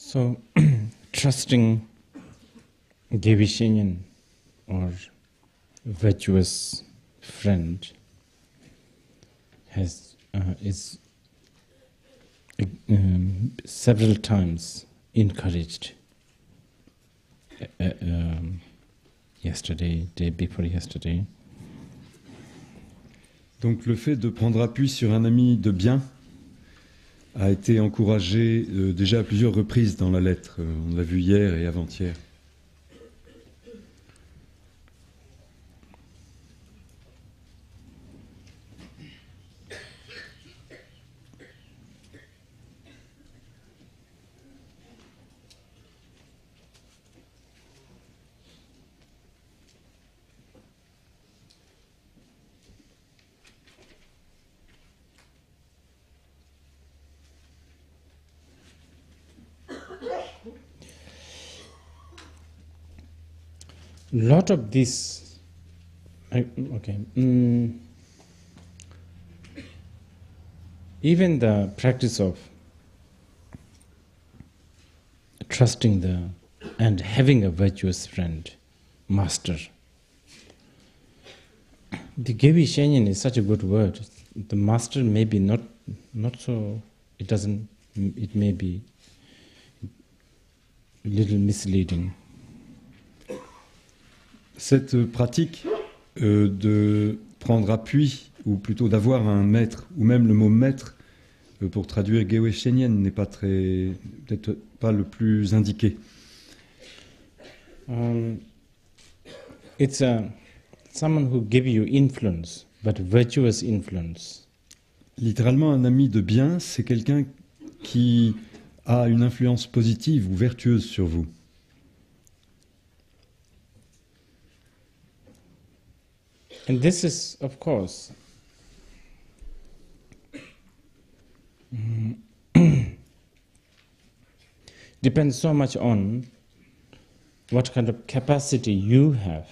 So, trusting Gevishenyan or virtuous friend is several times encouraged. Yesterday, day before yesterday. Donc le fait de prendre appui sur un ami de bien a été encouragé déjà à plusieurs reprises dans la lettre. On l'a vu hier et avant-hier. Lot of this, even the practice of trusting and having a virtuous friend, master. The Gevishenyan is such a good word. The master may be not so. It may be a little misleading. Cette pratique de prendre appui, ou plutôt d'avoir un maître, ou même le mot maître, pour traduire Gevishenyan, n'est pas peut-être pas le plus indiqué. It's someone who gives you influence, but virtuous influence. Littéralement, un ami de bien, c'est quelqu'un qui a une influence positive ou vertueuse sur vous. And this is, of course, depends so much on what kind of capacity you have.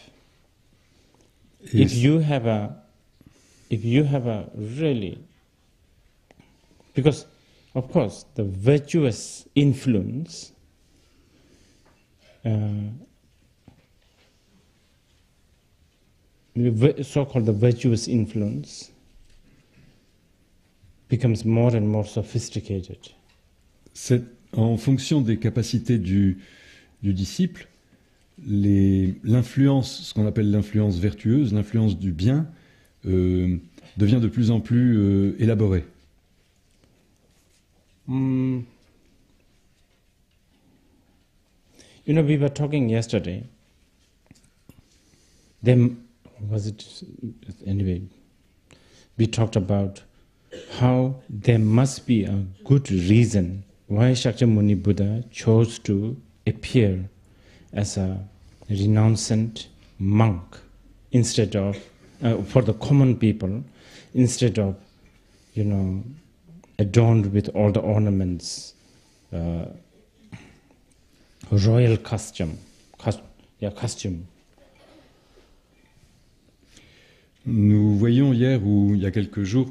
If you have a really, because of course the virtuous influence so-called the virtuous influence becomes more and more sophisticated. En fonction des capacités du disciple, l'influence, ce qu'on appelle l'influence vertueuse, l'influence du bien, devient de plus en plus élaborée. You know, we were talking yesterday. Anyway, we talked about how there must be a good reason why Shakyamuni Buddha chose to appear as a renunciant monk instead of, for the common people, instead of, adorned with all the ornaments, royal costume. Nous voyions hier, ou il y a quelques jours,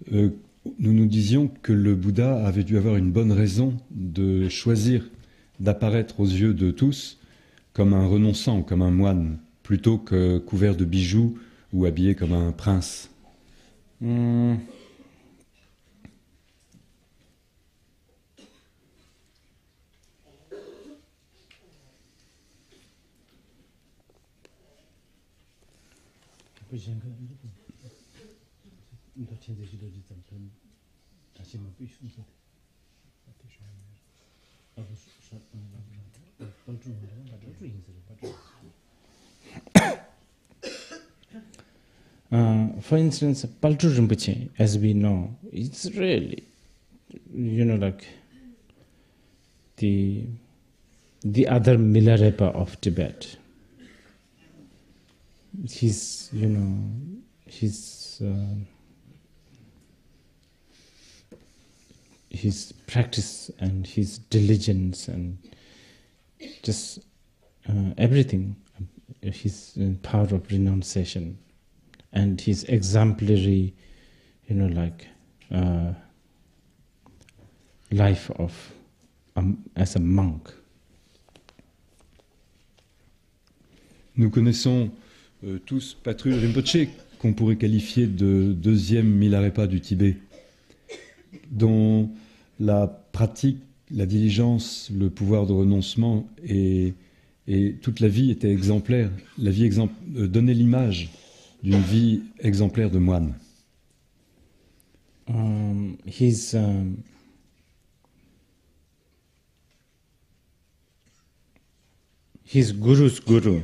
nous nous disions que le Bouddha avait dû avoir une bonne raison de choisir d'apparaître aux yeux de tous comme un renonçant, comme un moine, plutôt que couvert de bijoux ou habillé comme un prince. For instance, Paltru Rinpoche, as we know, it's really, like the other Milarepa of Tibet. His practice and his diligence and just everything, his power of renunciation and his exemplary, life of as a monk. Nous connaissons tous Patrul Rinpoche, qu'on pourrait qualifier de deuxième Milarepa du Tibet, dont la pratique, la diligence, le pouvoir de renoncement et toute la vie était exemplaire. La vie donnait l'image d'une vie exemplaire de moine. His guru's guru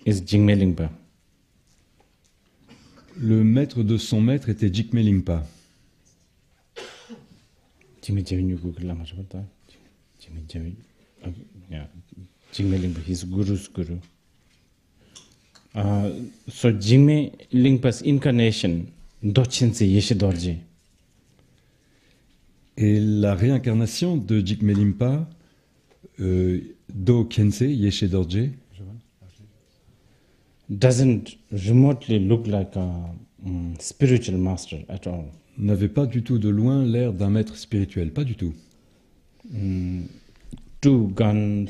is Jigme Lingpa. Le maître de son maître était Jigme Lingpa. Jigme Lingpa, his guru's guru. So Jigme Lingpa's incarnation, Dochense Yeshe Dorje. Et la réincarnation de Jigme Lingpa, Do Khense Yeshe Dorje, doesn't remotely look like a spiritual master at all. N'avait pas du tout de loin l'air d'un maître spirituel, pas du tout. Two guns,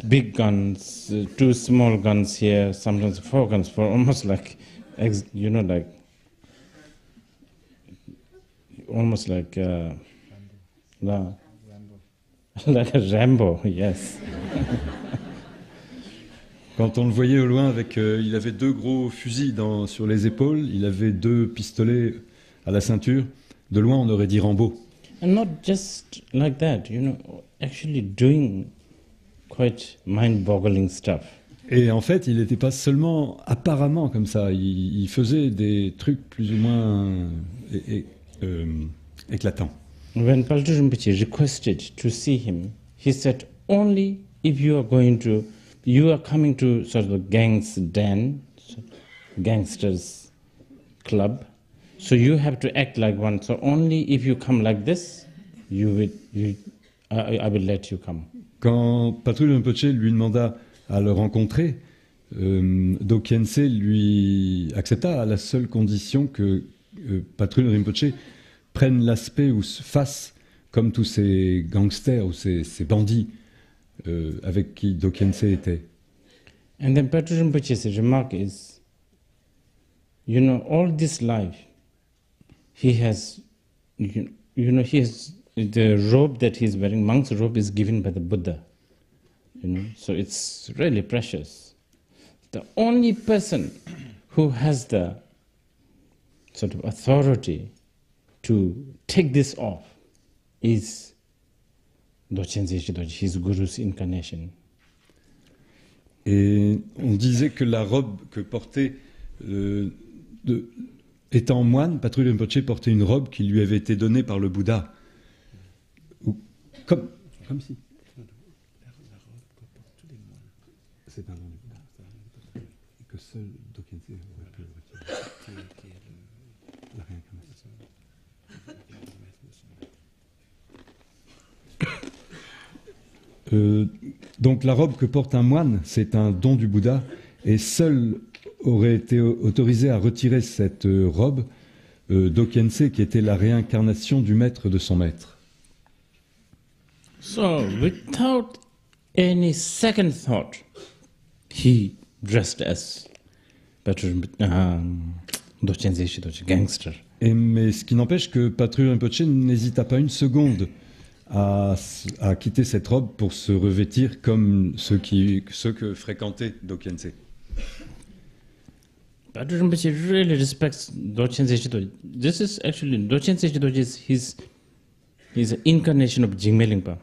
big guns, two small guns here, sometimes four guns, for almost like, almost like like a Rambo, yes. Quand on le voyait au loin, il avait deux gros fusils sur les épaules, il avait deux pistolets à la ceinture. De loin, on aurait dit Rambo. And not just like that, actually doing quite mind-boggling stuff. Et en fait, il n'était pas seulement apparemment comme ça, il faisait des trucs plus ou moins éclatants. When Paltu Rinpoche requested to see him, he said, only if you are coming to sort of a gangsters club, so you have to act like one. So only if you come like this, I will let you come. Quand Patrul Rinpoche lui demanda à le rencontrer, Do Khense lui accepta à la seule condition que Patrul Rinpoche prenne l'aspect ou se fasse comme tous ces gangsters ou ces bandits avec qui Do Khense était. And then Patrul Rinpoche's remark is, all this life, he has, he has the robe that he's wearing, monk's robe is given by the Buddha, so it's really precious. The only person who has the sort of authority to take this off is Dochense Yeshe Dorje, his guru's incarnation. Et on disait que la robe que portait, étant moine, Patrul Rinpoche portait une robe qui lui avait été donnée par le Bouddha. Comme si. La robe que portent tous les moines. C'est un don du Bouddha. Et que seul Do Khense aurait pu le retirer. Qui est la réincarnation. Donc la robe que porte un moine, c'est un don du Bouddha, et seul aurait été autorisé à retirer cette robe Do Khense, qui était la réincarnation du maître de son maître. So, without any second thought, he dressed as Dochense Yeshe Dorje, gangster. Mais ce qui n'empêche que Patrul Rinpoche n'hésita pas une seconde à quitter cette robe pour se revêtir comme ceux que fréquentait Do Khense. Patrul Rinpoche really respects Dochense Yeshe Dorje. This is actually, Dochense Yeshe Dorje is his incarnation of Jigme Lingpa.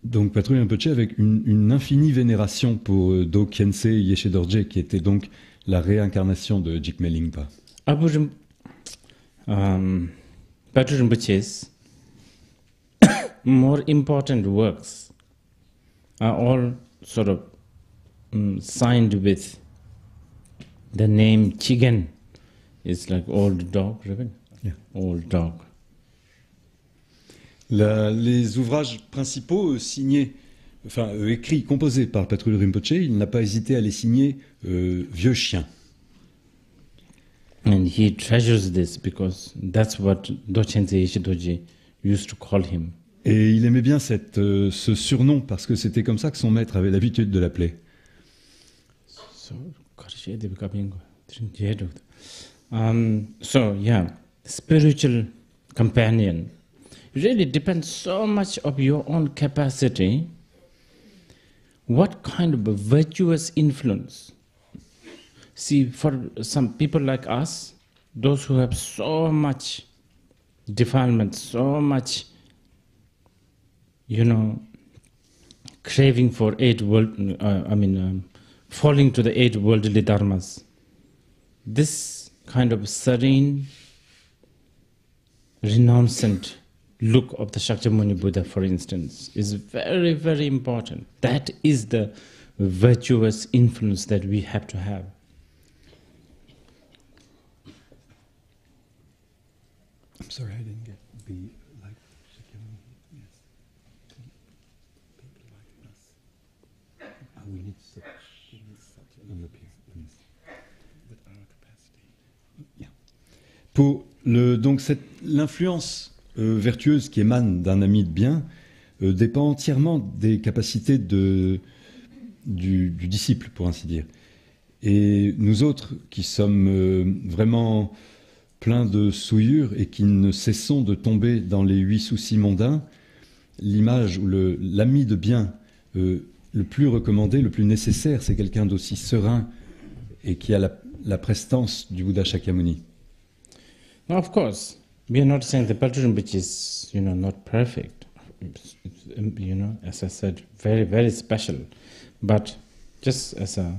Donc Patrul Rinpoche avec une infinie vénération pour Do Khense Yeshe Dorje, qui était donc la réincarnation de Jigme Lingpa. Patrul Rinpoche's more important works are all sort of signed with the name Chigen. It's like old dog, right? Yeah. Old dog. Les ouvrages principaux écrits, composés par Patrul Rinpoche, il n'a pas hésité à les signer vieux chien. And he treasures this because that's what Dochense Yeshe Dorje used to call him. Et il aimait bien ce surnom parce que c'était comme ça que son maître avait l'habitude de l'appeler. So yeah, spiritual companion. It really depends so much of your own capacity. What kind of a virtuous influence? See, for some people like us, those who have so much defilement, so much, craving for falling to the 8 worldly dharmas. This kind of serene, renouncant look of the Shakyamuni Buddha, for instance, is very, very important. That is the virtuous influence that we have to have. I'm sorry, I didn't get be like Shakyamuni. Yes. People like us. We need such an appearance. With our capacity. Yeah. Pour donc l'influence vertueuse qui émane d'un ami de bien dépend entièrement des capacités du disciple, pour ainsi dire. Et nous autres, qui sommes vraiment pleins de souillures et qui ne cessons de tomber dans les 8 soucis mondains, l'image ou l'ami de bien le plus recommandé, le plus nécessaire, c'est quelqu'un d'aussi serein et qui a la prestance du Bouddha Shakyamuni. Now, of course, we are not saying the Patrul Rinpoche is, not perfect. It's, as I said, very, very special. But just as a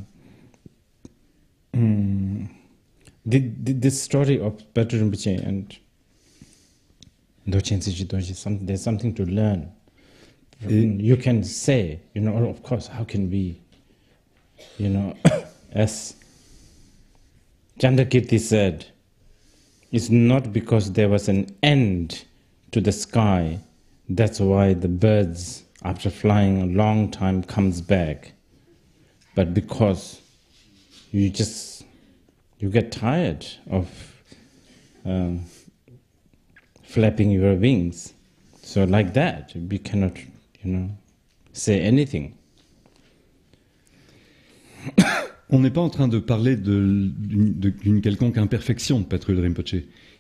this story of Patrul Rinpoche and Dochen Siji Doji, there's something to learn. You can say, of course, how can we, as Chandrakirti said, it's not because there was an end to the sky, that's why the birds, after flying a long time, comes back. But because you get tired of flapping your wings. So like that, we cannot, say anything. On n'est pas en train de parler d'une quelconque imperfection de Patrul Rinpoche.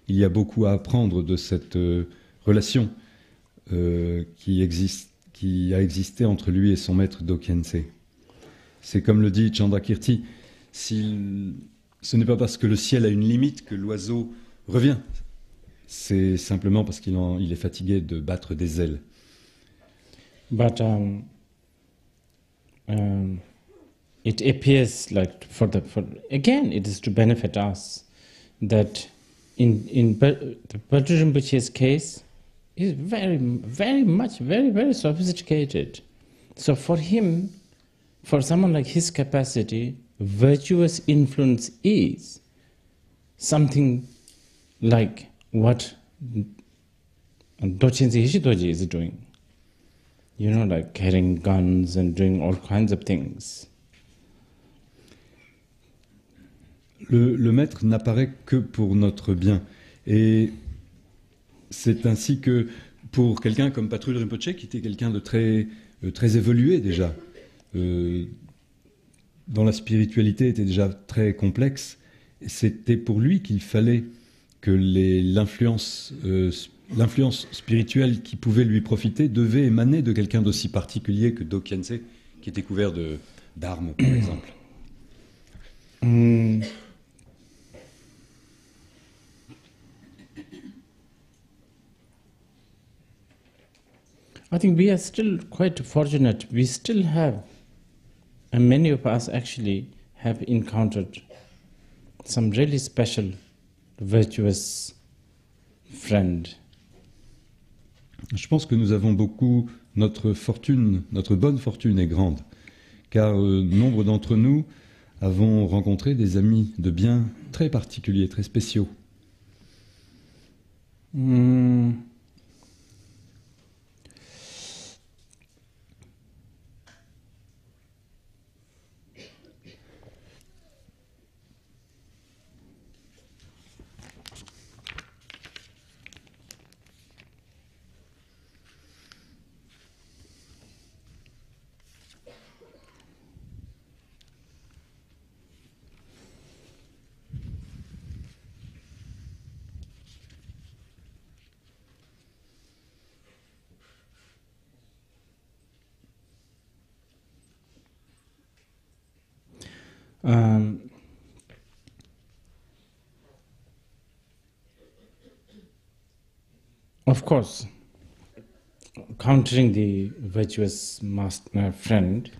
Il y a beaucoup à apprendre de cette relation qui a existé entre lui et son maître Dokyense. C'est comme le dit Chandrakirti, ce n'est pas parce que le ciel a une limite que l'oiseau revient. C'est simplement parce qu'il est fatigué de battre des ailes. But it appears like again it is to benefit us that in the Patrul Rinpoche's case is very, very much, very, very sophisticated. So for him, for someone like his capacity, virtuous influence is something like what Dochenzi Hishidoji is doing. Like carrying guns and doing all kinds of things. Le maître n'apparaît que pour notre bien. Et c'est ainsi que pour quelqu'un comme Patrul Rinpoche, qui était quelqu'un de très évolué déjà, dont la spiritualité était déjà très complexe, c'était pour lui qu'il fallait que l'influence spirituelle qui pouvait lui profiter devait émaner de quelqu'un d'aussi particulier que Dokyense, qui était couvert d'armes, par exemple. I think we are still quite fortunate. We still have, and many of us actually have encountered some really special, virtuous friend. Je pense que nous avons beaucoup, notre bonne fortune est grande, car nombre d'entre nous avons rencontré des amis de bien très particuliers, très spéciaux. Of course, countering the virtuous master, friend,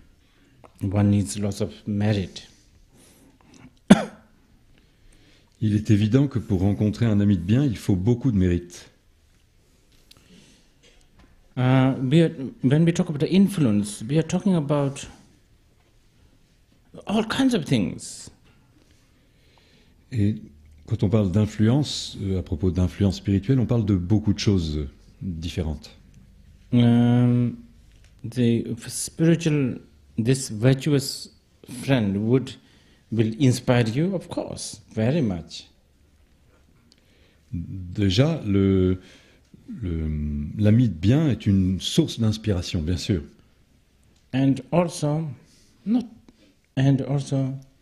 one needs lots of merit. Il est évident que pour rencontrer un ami de bien, il faut beaucoup de mérite. When we talk about the influence, we are talking about all kinds of things. Et quand on parle d'influence, à propos d'influence spirituelle, on parle de beaucoup de choses différentes. The spiritual, this virtuous friend will inspire you, of course, very much. Déjà, l'ami de bien est une source d'inspiration, bien sûr. And also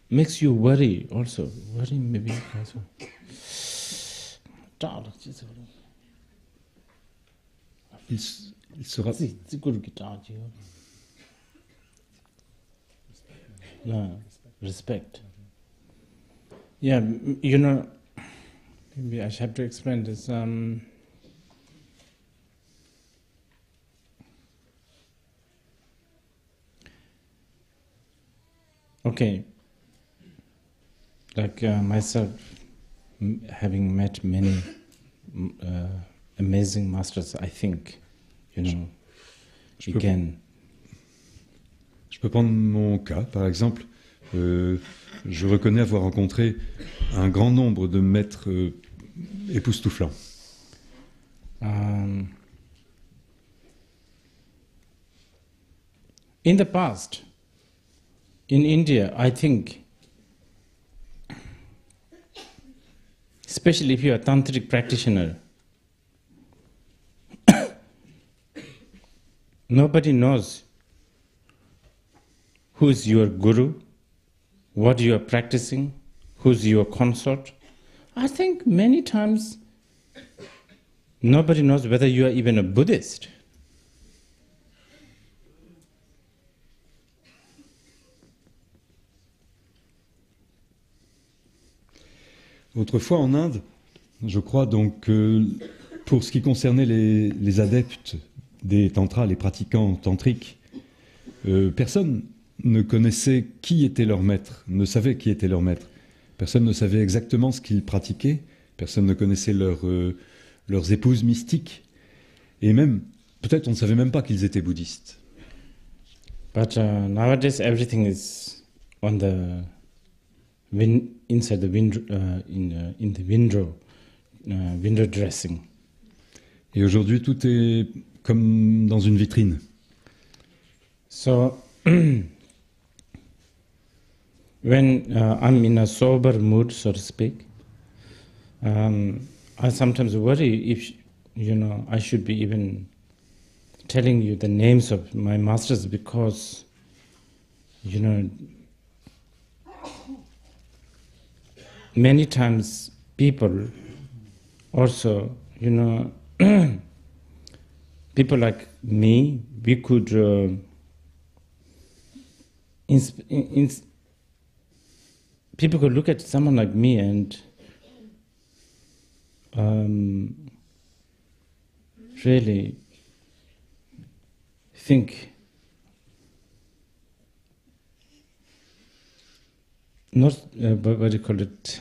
makes you worry. Also, worry maybe also. Il sera. Respect. Yeah, you know, maybe I have to explain this. Okay, like myself, having met many amazing masters, I think, you know, Je peux prendre mon cas, par exemple. Je reconnais avoir rencontré un grand nombre de maîtres époustouflants. In the past, in India, I think, especially if you are a tantric practitioner, nobody knows who's your guru, what you are practicing, who's your consort. I think many times nobody knows whether you are even a Buddhist. Autrefois en Inde, je crois donc pour ce qui concernait les adeptes des tantras, les pratiquants tantriques, personne ne connaissait qui était leur maître, ne savait qui était leur maître. Personne ne savait exactement ce qu'ils pratiquaient, personne ne connaissait leurs épouses mystiques, et même, peut-être on ne savait même pas qu'ils étaient bouddhistes. But nowadays everything is on the inside the window, in the window dressing. Et aujourd'hui, tout est comme dans une vitrine. So, when I'm in a sober mood, so to speak, I sometimes worry if, you know, I should be even telling you the names of my masters because, you know, many times people also, you know, people like me, we could people could look at someone like me and really think not what do you call it,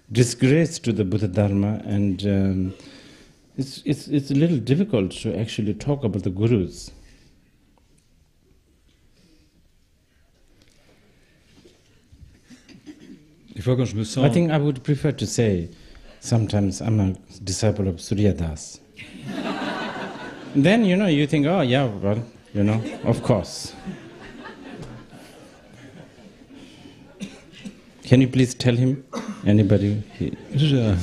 disgrace to the Buddha Dharma, and it's a little difficult to actually talk about the gurus. Des fois, quand je me sens... I think I would prefer to say sometimes I'm a disciple of Surya Das. Then, you know, you think, oh yeah, well, you know, of course. Can you please tell him? Anybody? Je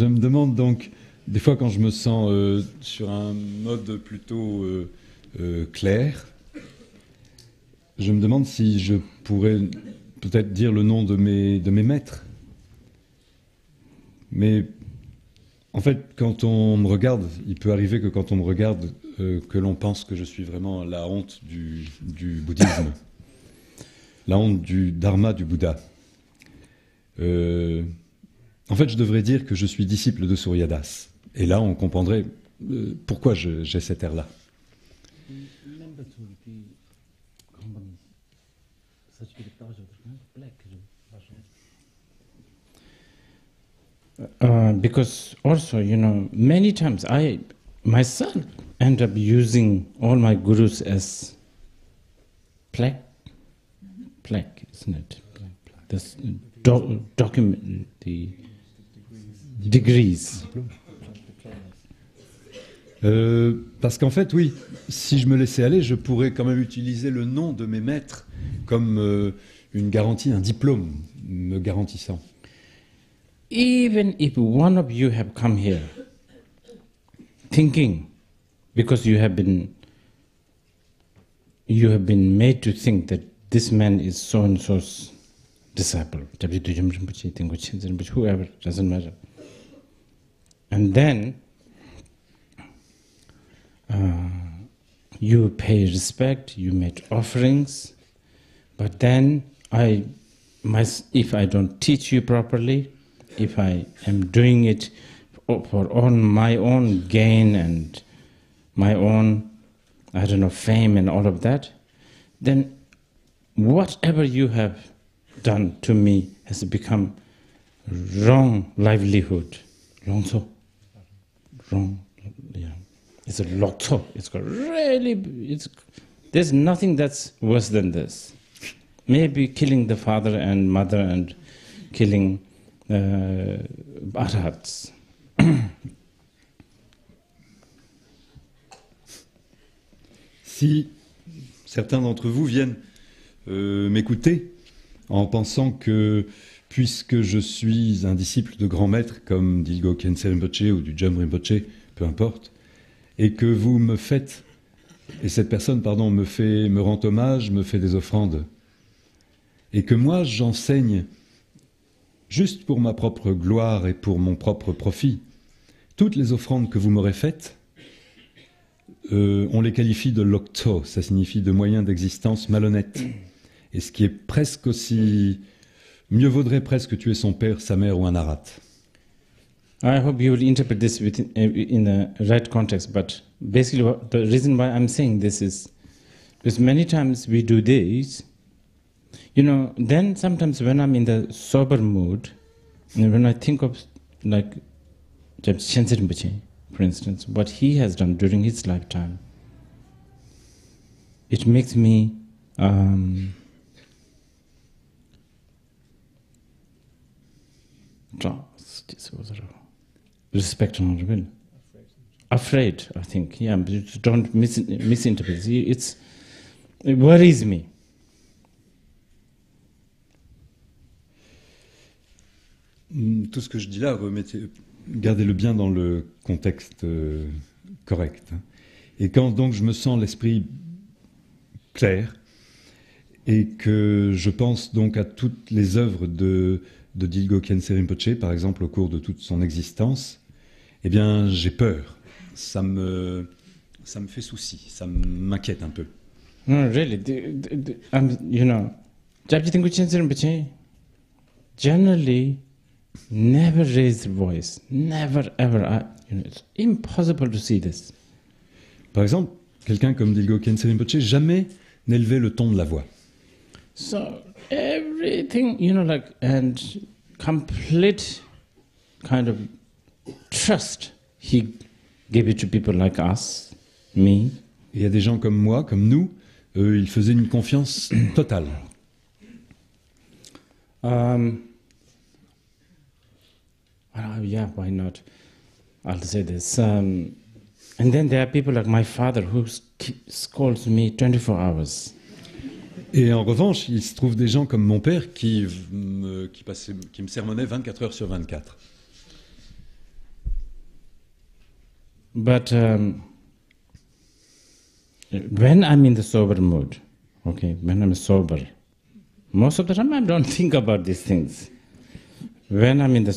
me demande donc, des fois quand je me sens sur un mode plutôt clair, je me demande si je pourrais peut-être dire le nom de mes maîtres. Mais En fait, quand on me regarde, il peut arriver que quand on me regarde, que l'on pense que je suis vraiment la honte du bouddhisme, la honte du dharma du Bouddha. En fait, je devrais dire que je suis disciple de Suryadas. Et là, on comprendrait pourquoi j'ai cet air-là. Because also, many times I myself end up using all my gurus as plaque, isn't it? This document, the degrees. Parce qu'en fait, oui, si je me laissais aller, je pourrais quand même utiliser le nom de mes maîtres comme une garantie, un diplôme me garantissant. Even if one of you have come here thinking, because you have been made to think that this man is so and so's disciple, whoever, doesn't matter. And then you pay respect, you make offerings, but then if I don't teach you properly, if I am doing it for my own gain and my own, fame and all of that, then whatever you have done to me has become wrong livelihood. Wrong, yeah. It's a lokso. There's nothing that's worse than this. Maybe killing the father and mother and killing arhats. Si certains d'entre vous viennent m'écouter en pensant que, puisque je suis un disciple de grands maîtres comme Dilgo Khyentse Rinpoche ou du Jum Rinpoche, peu importe, et que vous me faites, et cette personne, me rend hommage, me fait des offrandes, et que moi j'enseigne juste pour ma propre gloire et pour mon propre profit, toutes les offrandes que vous m'aurez faites, on les qualifie de lokto, ça signifie de moyens d'existence malhonnêtes. Et ce qui est presque aussi... Mieux vaudrait presque tuer son père, sa mère ou un arat. I hope you will interpret this in the right context, but basically the reason why I'm saying this is because many times we do this, then sometimes when I'm in the sober mood, and when I think of like Khyentse Rinpoche, for instance, what he has done during his lifetime, it makes me respect and will. Afraid, I think. Yeah, but don't misinterpret. It worries me. Tout ce que je dis là, gardez-le bien dans le contexte correct. Et quand donc je me sens l'esprit clair et que je pense donc à toutes les œuvres de Dilgo Khyentse Rinpoche, par exemple, au cours de toute son existence, eh bien, j'ai peur. Ça me fait souci, ça m'inquiète un peu. No, really. Dilgo Khyentse Rinpoche generally never raised voice, never ever. It's impossible to see this. Par exemple, quelqu'un comme Dilgo Khyentse Rinpoche jamais n'élevait le ton de la voix. So everything, and complete kind of trust he gave it to people like us, me. Et il y a des gens comme moi, comme nous, il faisait une confiance totale. Yeah, why not? I'll say this. And then there are people like my father who scolds me 24 hours. Et en revanche, il se trouve des gens comme mon père qui me sermonnaient 24 heures sur 24. But when I'm in the sober mood, when I'm sober, most of the time I don't think about these things. When I'm in the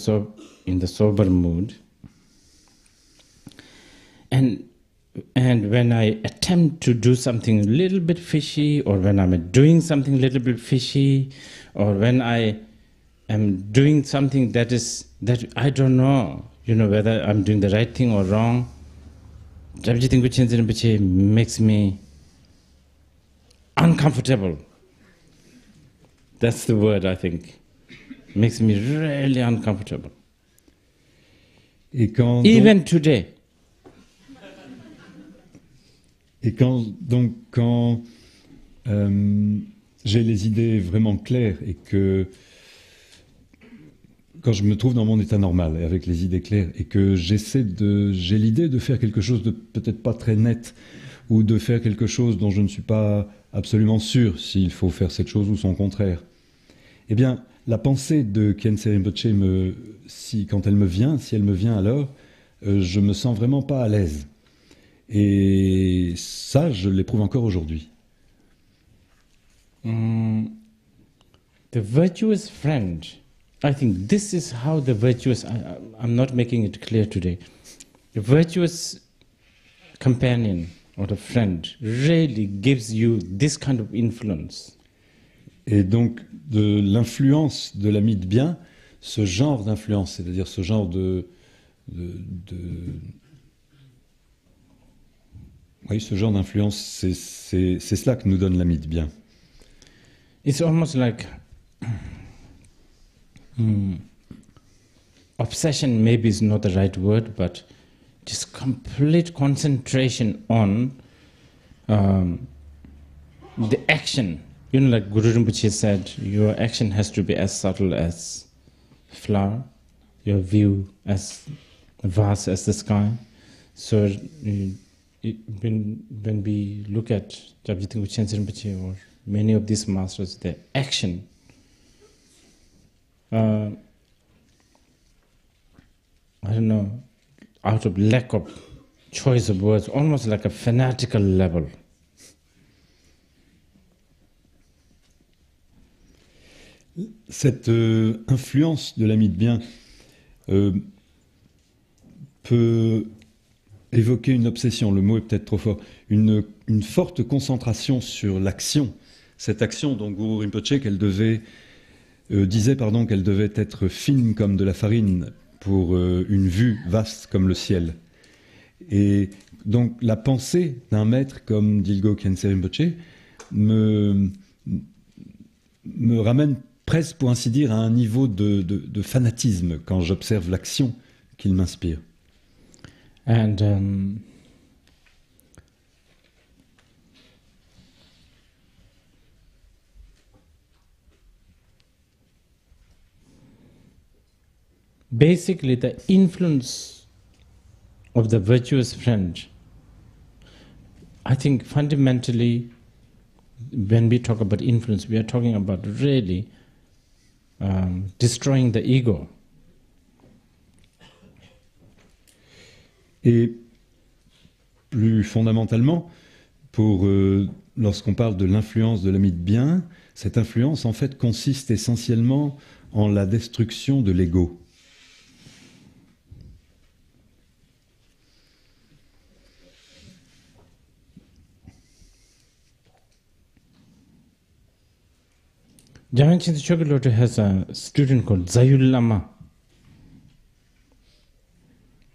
sober mood, And when I attempt to do something a little bit fishy, or when I'm doing something a little bit fishy, or when I am doing something that I don't know, whether I'm doing the right thing or wrong, makes me uncomfortable. That's the word, I think. Makes me really uncomfortable. Even today. Et quand j'ai les idées vraiment claires et quand je me trouve dans mon état normal et avec les idées claires et que j'ai l'idée de faire quelque chose de peut-être pas très net ou de faire quelque chose dont je ne suis pas absolument sûr s'il faut faire cette chose ou son contraire, eh bien, la pensée de Khyentse Rinpoche, quand elle me vient, alors, je me sens vraiment pas à l'aise. Et ça, je l'éprouve encore aujourd'hui. The virtuous friend, I think this is how the virtuous, I'm not making it clear today, the virtuous companion or the friend really gives you this kind of influence. Et donc, de l'influence de l'ami de bien, ce genre d'influence, c'est-à-dire ce genre oui, ce genre d'influence, c'est cela que nous donne l'ami de bien. It's almost like obsession maybe is not the right word, but just complete concentration on the action. Like Guru Rinpoche said, your action has to be as subtle as flower, your view as vast as the sky. So when we look at Jabjitin Khyentse Rinpoche or many of these masters, their action, I don't know, out of lack of choice of words, almost like a fanatical level. Cette influence de l'ami de bien peut évoquer une obsession, le mot est peut-être trop fort, une forte concentration sur l'action. Cette action dont Guru Rinpoche disait qu'elle devait être fine comme de la farine pour une vue vaste comme le ciel. Et donc la pensée d'un maître comme Dilgo Khyentse Rinpoche me ramène presque, pour ainsi dire, à un niveau de fanatisme quand j'observe l'action qu'il m'inspire. And basically the influence of the virtuous friend, I think fundamentally when we talk about influence, we are talking about really destroying the ego. Et plus fondamentalement, lorsqu'on parle de l'influence de l'ami de bien, cette influence en fait consiste essentiellement en la destruction de l'ego. Jamyang Chintu Chögyal Lodro has a student called Zayul Lama.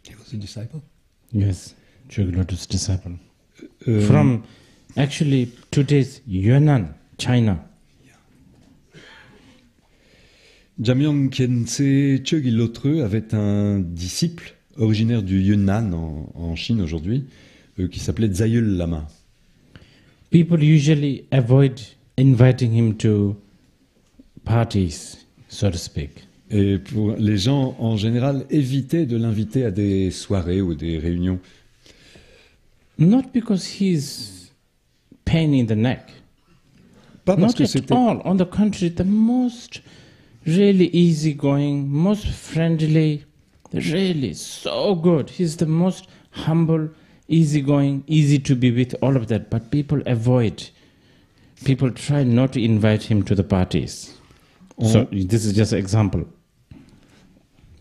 He was a disciple? Yes, Chögyal Lodro's disciple. From actually today's Yunnan, China. Jamyang Khyentse Chögyal Lodro avait un disciple originaire du Yunnan en Chine aujourd'hui, qui s'appelait Zayul Lama. People usually avoid inviting him to parties, so to speak. Et les gens, en général, évitaient de l'inviter à des soirées ou des réunions. Not because he's pain in the neck. Pas parce Not que at c'était... all. On the contrary, the most really easygoing, most friendly, really so good. He's the most humble, easygoing, easy to be with, all of that. But people avoid. People try not to invite him to the parties. So this is just an example.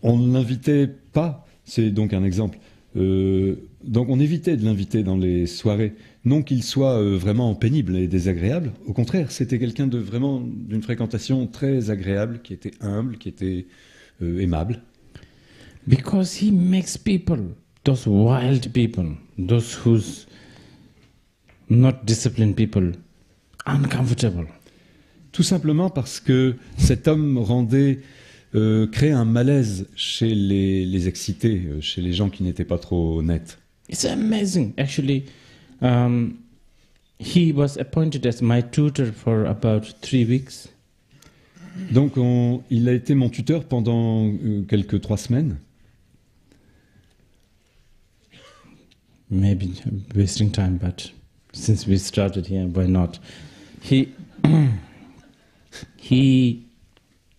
On ne l'invitait pas, c'est donc un exemple, Donc on évitait de l'inviter dans les soirées. Non qu'il soit vraiment pénible et désagréable. Au contraire, c'était quelqu'un de vraiment d'une fréquentation très agréable, qui était humble, qui était aimable. Because he makes people, those wild people, those who's not disciplined people, uncomfortable. Tout simplement parce que cet homme créait un malaise chez les excités, chez les gens qui n'étaient pas trop honnêtes. It's amazing. Actually, he was appointed as my tutor for about 3 weeks. Donc il a été mon tuteur pendant quelques 3 semaines. Maybe wasting time, but since we started here, why not?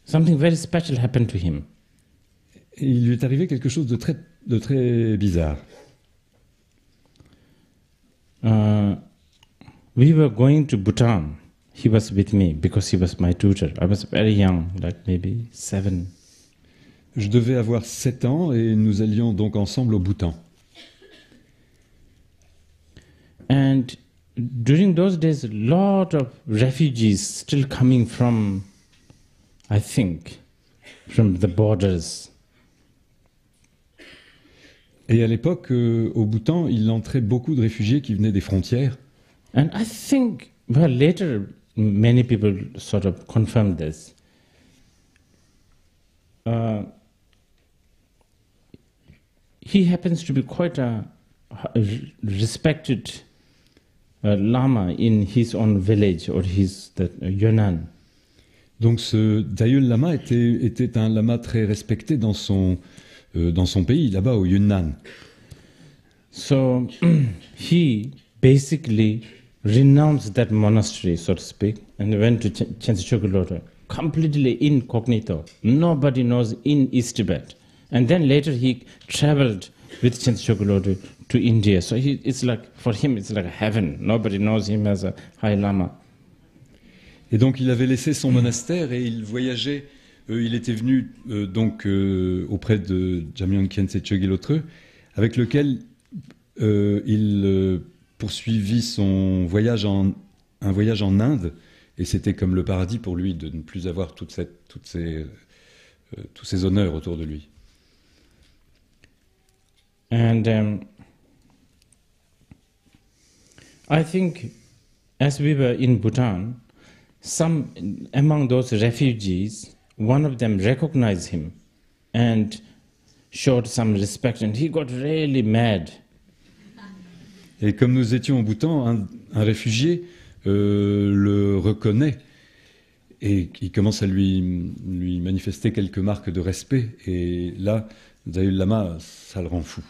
Something very special happened to him. Et il lui est arrivé quelque chose de très bizarre. We were going to Bhutan. He was with me because he was my tutor. I was very young, like maybe 7. Je devais avoir 7 ans et nous allions donc ensemble au Bhoutan. And during those days, a lot of refugees still coming from, I think, from the borders. Et à l'époque, au Bhoutan, il entrait beaucoup de réfugiés qui venaient des frontières. And I think, well, later many people sort of confirmed this. He happens to be quite a respected lama in his own village or the Yunnan. Donc ce Dalai Lama était un lama très respecté dans son pays, là-bas au Yunnan. So he basically renounced that monastery, so to speak, and went to Chensichokulota, completely incognito. Nobody knows in East Tibet. And then later he traveled with Chensichokulota to India. So it's like, for him, it's like heaven. Nobody knows him as a high lama. Et donc il avait laissé son monastère et il voyageait. Il était venu auprès de Jamyang Khyentse Chogyal, avec lequel il poursuivit son voyage un voyage en Inde. Et c'était comme le paradis pour lui de ne plus avoir tous ces honneurs autour de lui. And I think, as we were in Bhutan, some among those refugees, one of them recognized him and showed some respect, and he got really mad. Et comme nous étions au Bhoutan, un réfugié le reconnaît et il commence à lui manifester quelques marques de respect. Et là, Dalai Lama, ça le rend fou.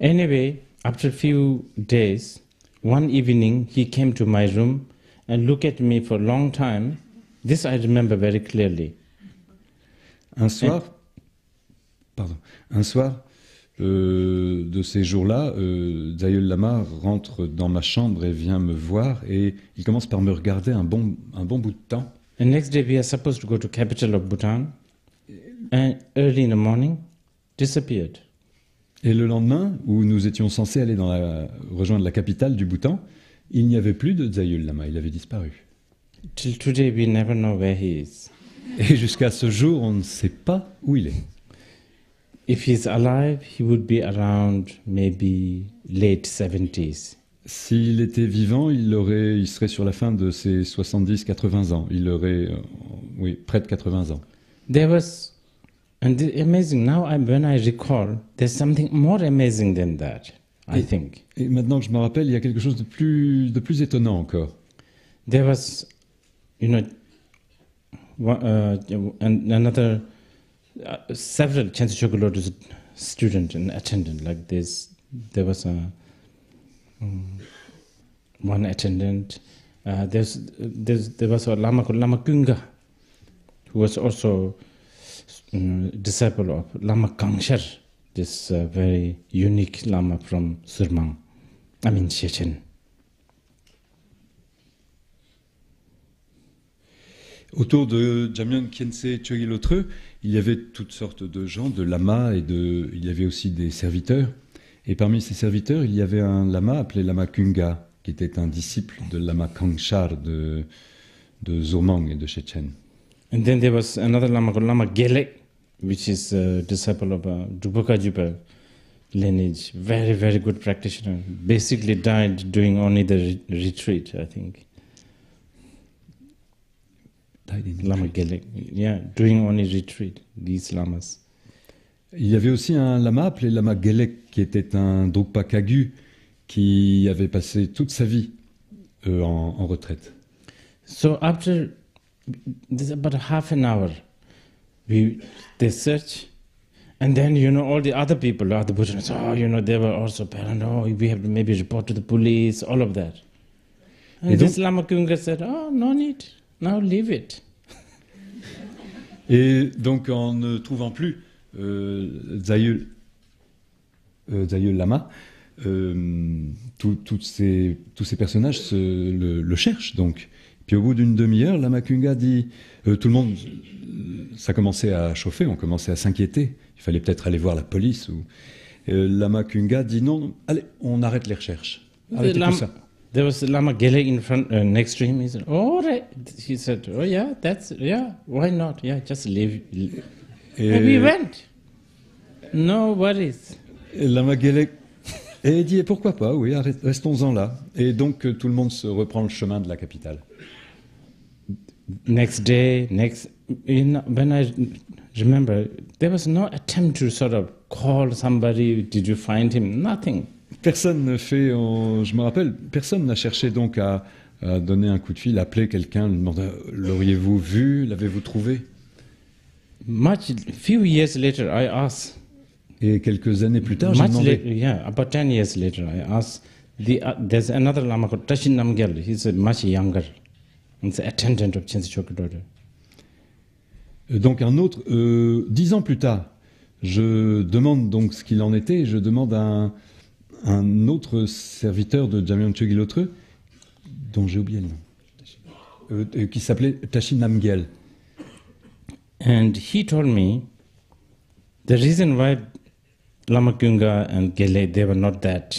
Anyway, after a few days, one evening he came to my room and looked at me for a long time. This I remember very clearly. Un soir de ces jours-là, Dalai Lama rentre dans ma chambre et vient me voir et il commence par me regarder un bon bout de temps. The next day we are supposed to go to capital of Bhutan, and early in the morning, disappeared. Et le lendemain, où nous étions censés aller rejoindre la capitale du Bhoutan, il n'y avait plus de Dalai Lama, il avait disparu. Till today we never know where he is. Et jusqu'à ce jour, on ne sait pas où il est. If he's alive, he would be around maybe late 70s. S'il était vivant, il serait sur la fin de ses 70-80 ans. Il aurait, près de 80 ans. There was, and amazing, now when I recall, there's something more amazing than that, I think. Et maintenant que je me rappelle, il y a quelque chose de plus étonnant encore. There was, another, several Khyentse Chogyal students and attendant like this. There was one attendant. There was a Lama called Lama Kunga, who was also disciple of Lama Kangshar, this very unique Lama from Surmang, Chechen. Autour de Jamyang Khyentse Chogyal, il y avait toutes sortes de gens, de lamas, il y avait aussi des serviteurs. Et parmi ses serviteurs, il y avait un lama appelé lama Kunga, qui était un disciple de lama Kangshar de Zomang et de Shechen. And then there was another lama called Lama Gelek, which is a disciple of Drupa Jupa lineage. Very, very good practitioner. Basically died doing only the retreat, I think. Died in Lama Gelek, yeah, doing only retreat, these lamas. Il y avait aussi un lama appelé lama Gelek, qui était un Drukpa Kagu, qui avait passé toute sa vie en retraite. So after this about half an hour, they search, and then all the other people, other Buddhists, they were also paranoid. We have to maybe report to the police, all of that. And this Lama Kunga said, no need, now leave it. Et donc en ne trouvant plus Zayul Lama, tous ces personnages le cherchent donc. Puis au bout d'une demi-heure, Lama Kunga dit, tout le monde, ça commençait à chauffer, on commençait à s'inquiéter, il fallait peut-être aller voir la police. Lama Kunga dit non, allez, on arrête les recherches. Arrêtez tout ça. There was Lama Gelek in front, next to him. He said, "Oh, right." He said, "Oh, yeah, why not? Yeah, just leave." And we went. No worries. Et Lama Gelek et dit, pourquoi pas, oui, restons-en là. Et donc tout le monde se reprend le chemin de la capitale. Next day, when I remember, there was no attempt to sort of call somebody. Did you find him? Nothing. Personne ne fait, je me rappelle, personne n'a cherché donc à donner un coup de fil, appeler quelqu'un, lui demander, l'auriez-vous vu, l'avez-vous trouvé? Few years later, I asked. Et quelques années plus tard, j'ai demandé. About 10 years later, I asked. There's another lama called Tashin Namgyal. He's much younger. He's an attendant of Chensi Chokudodo. Donc un autre, 10 ans plus tard, je demande donc ce qu'il en était. Je demande à un autre serviteur de Jamyang Chogi Lotre, dont j'ai oublié le nom, qui s'appelait Tashin Namgyal. And he told me the reason why Lama Kunga and Gele, they were not that,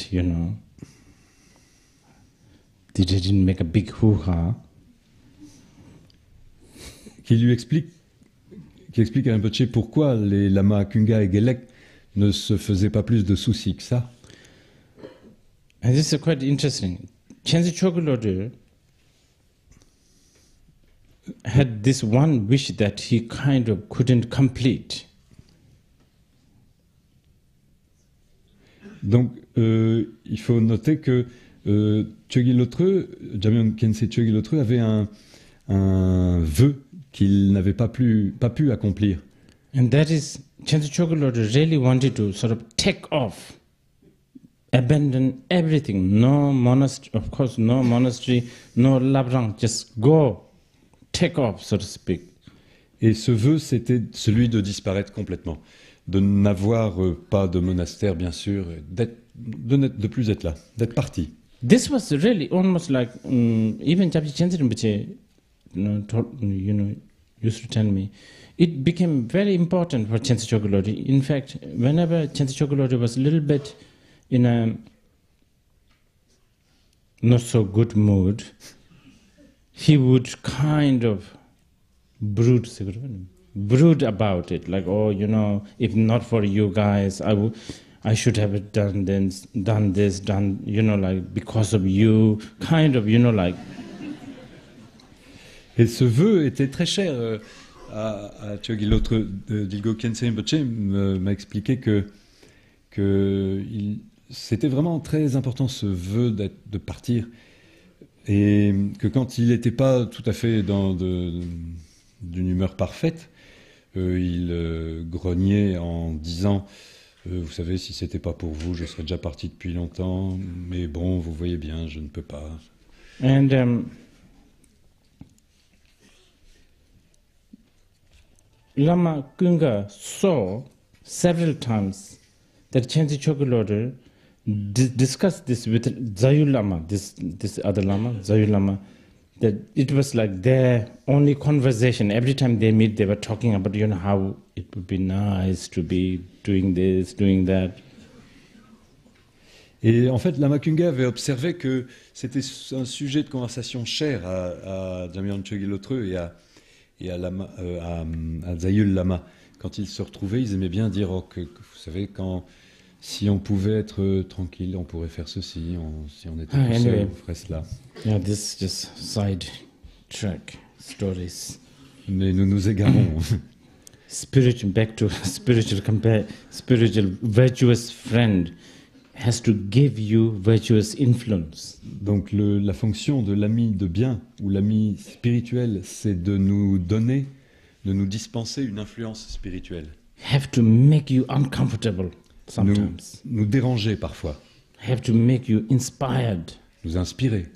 they didn't make a big hoo-ha. Qui explique à Rinpoche pourquoi les lamas Kunga et Gelek ne se faisaient pas plus de soucis que ça. And this is quite interesting. Chensi Chokulodu had this one wish that he kind of couldn't complete. Donc, il faut noter que Chogi Lotre, Jamyang Khyentse Chogi Lotre avait un vœu qu'il n'avait pas pu accomplir. And that is, Chensi Chokulodu really wanted to sort of take off, abandon everything. No monastery, of course, no monastery, no labrang, just go, take off, so to speak. Et ce vœu, c'était celui de disparaître complètement, de n'avoir pas de monastère, bien sûr, de plus être là, d'être parti. This was really almost like even Japji Chensi Rinpoche, used to tell me, it became very important for Chensi Chokulodu. In fact, whenever Chensi Chokulodu was a little bit in a not so good mood, he would kind of brood about it, like, if not for you guys, I should have done this, like, because of you, kind of, like. Et ce vœu était très cher à Chogi Lotre. Dilgo Khyentse Rinpoche m'a expliqué que c'était vraiment très important ce vœu de partir, et que quand il n'était pas tout à fait d'une humeur parfaite, il grognait en disant vous savez, si c'était pas pour vous, je serais déjà parti depuis longtemps, mais bon, vous voyez bien, je ne peux pas. And Lama Kunga saw several times that Chensi Chokulodu discussed this with Zayul Lama, this other Lama, Zayul Lama, that it was like their only conversation. Every time they meet, they were talking about, how it would be nice to be doing this, doing that. Et en fait, Lama Kunga avait observé que c'était un sujet de conversation cher à Jamyang Chogyal Lotreux et à Zayul Lama. Quand ils se retrouvaient, ils aimaient bien dire que vous savez, si on pouvait être tranquille, on pourrait faire ceci, si on était tout seul, on ferait cela. Yeah, this is just side track stories. Mais nous nous égarons. Back to spiritual virtuous friend has to give you virtuous influence. Donc la fonction de l'ami de bien ou l'ami spirituel, c'est de nous donner, de nous dispenser une influence spirituelle. Have to make you uncomfortable sometimes. Nous déranger parfois. Have to make you inspired. Nous inspirer.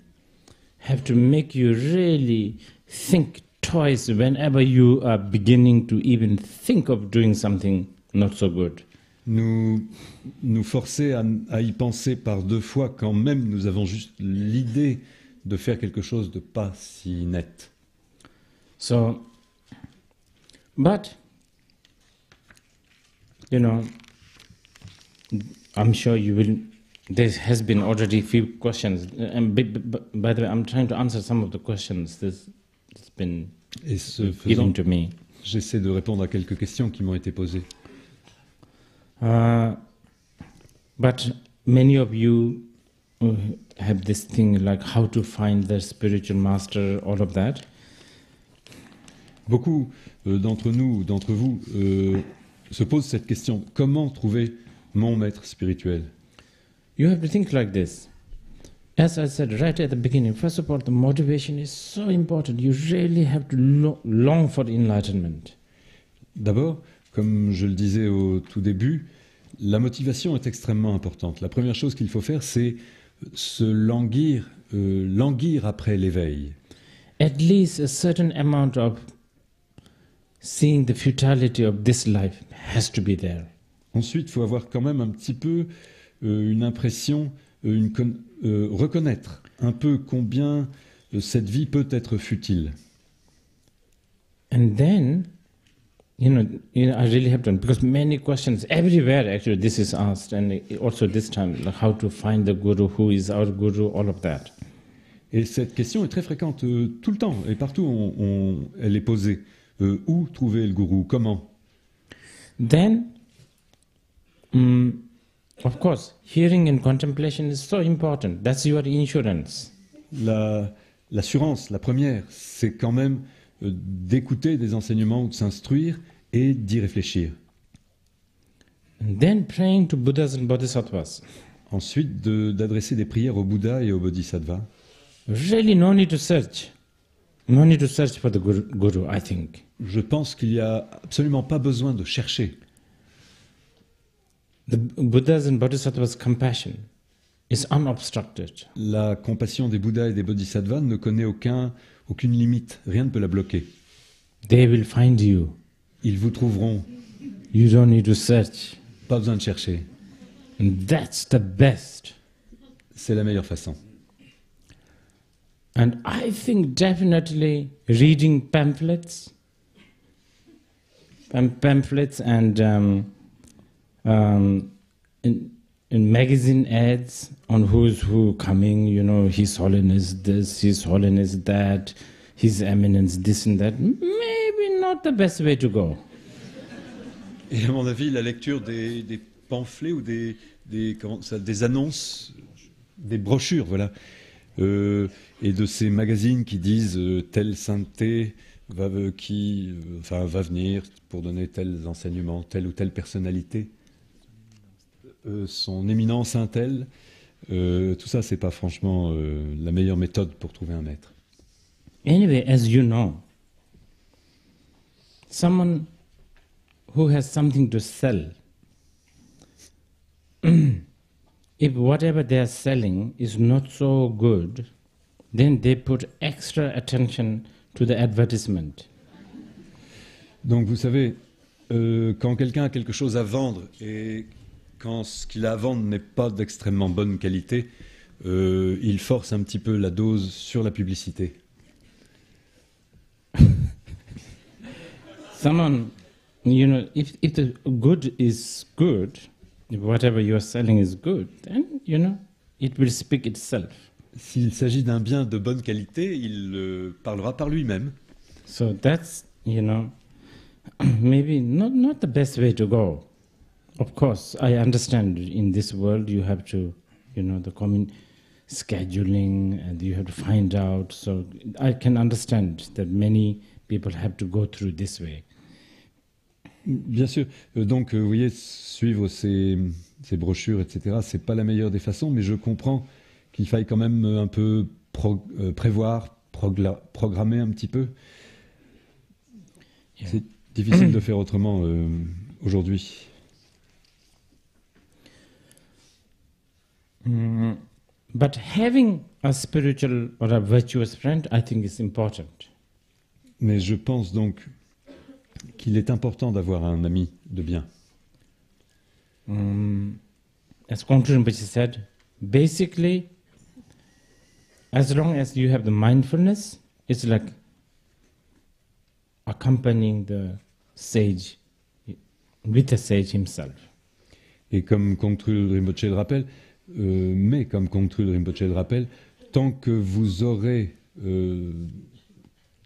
Have to make you really think twice whenever you are beginning to even think of doing something not so good. Nous forcer à y penser par deux fois quand même nous avons juste l'idée de faire quelque chose de pas si net. So, but, I'm sure you will, there has been already few questions, and by the way, I'm trying to answer some of the questions that's been given to me. J'essaie de répondre à quelques questions qui m'ont été posées. But many of you have this thing like how to find the spiritual master, all of that. Beaucoup d'entre nous, d'entre vous, se posent cette question. Comment trouver mon maître spirituel? You have to think like this. As I said right at the beginning, first of all, the motivation is so important. You really have to long for enlightenment. D'abord, comme je le disais au tout début, la motivation est extrêmement importante. La première chose qu'il faut faire, c'est se languir après l'éveil. At least a certain amount of seeing the futility of this life has to be there. Ensuite, il faut avoir quand même un petit peu une impression, reconnaître un peu combien cette vie peut être futile. And then, I really have to, because many questions everywhere actually this is asked, and also this time, like how to find the guru, who is our guru, all of that. Et cette question est très fréquente tout le temps, et partout elle est posée. Où trouver le gourou? Comment? Then, of course, hearing and contemplation is so important. That's your insurance. L'assurance, la première, c'est quand même d'écouter des enseignements, de s'instruire et d'y réfléchir. And then praying to Buddhas and Bodhisattvas. Ensuite, d'adresser des prières au Bouddha et au Bodhisattva. Really no need to search. No need to search for the guru, I think. Je pense qu'il n'y a absolument pas besoin de chercher. The Buddhas and Bodhisattvas' compassion is unobstructed. La compassion des Bouddhas et des Bodhisattvas ne connaît aucune limite. Rien ne peut la bloquer. They will find you. Ils vous trouveront. You don't need to search. Pas besoin de chercher. And that's the best. C'est la meilleure façon. And I think definitely reading pamphlets and in magazine ads on who's who coming, His Holiness this, His Holiness that, His Eminence this and that, maybe not the best way to go. Et à mon avis, la lecture des pamphlets ou des annonces, des brochures, voilà, et de ces magazines qui disent telle sainteté va venir pour donner tels enseignements, telle ou telle personnalité, son éminence un tel, tout ça, c'est pas franchement la meilleure méthode pour trouver un maître. Anyway, as you know, someone who has something to sell, if whatever they are selling is not so good, then they put extra attention to the advertisement. Donc vous savez, quand quelqu'un a quelque chose à vendre et quand ce qu'il a à vendre n'est pas d'extrêmement bonne qualité, il force un petit peu la dose sur la publicité. Someone, if the good is good, if whatever you are selling is good, then, it will speak itself. S'il s'agit d'un bien de bonne qualité, il parlera par lui-même. So that's, maybe not the best way to go. Of course, I understand in this world you have to, the common scheduling and you have to find out. So I can understand that many people have to go through this way. Bien sûr. Donc, vous voyez, suivre ces brochures, etc., c'est pas la meilleure des façons, mais je comprends qu'il faille quand même un peu prévoir, programmer un petit peu. Yeah. C'est difficile de faire autrement aujourd'hui. But having a spiritual or a virtuous friend, I think is important. Mais je pense donc qu'il est important d'avoir un ami de bien. As Kongtrul Rinpoche said, basically, as long as you have the mindfulness, it's like accompanying the sage with the sage himself. Et comme Kongtrul Rinpoche le rappelle, comme Kongtrul Rinpoche le rappelle, tant que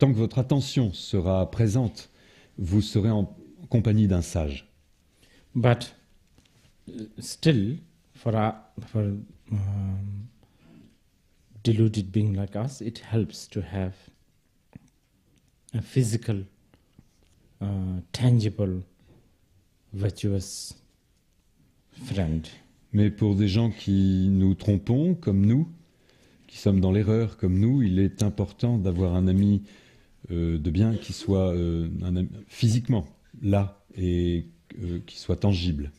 votre attention sera présente, vous serez en compagnie d'un sage. But still, for deluded being like us, it helps to have a physical, tangible, virtuous friend. Mais pour des gens qui nous trompons, comme nous, qui sommes dans l'erreur, comme nous, il est important d'avoir un ami de bien qui soit physiquement là et qui soit tangible.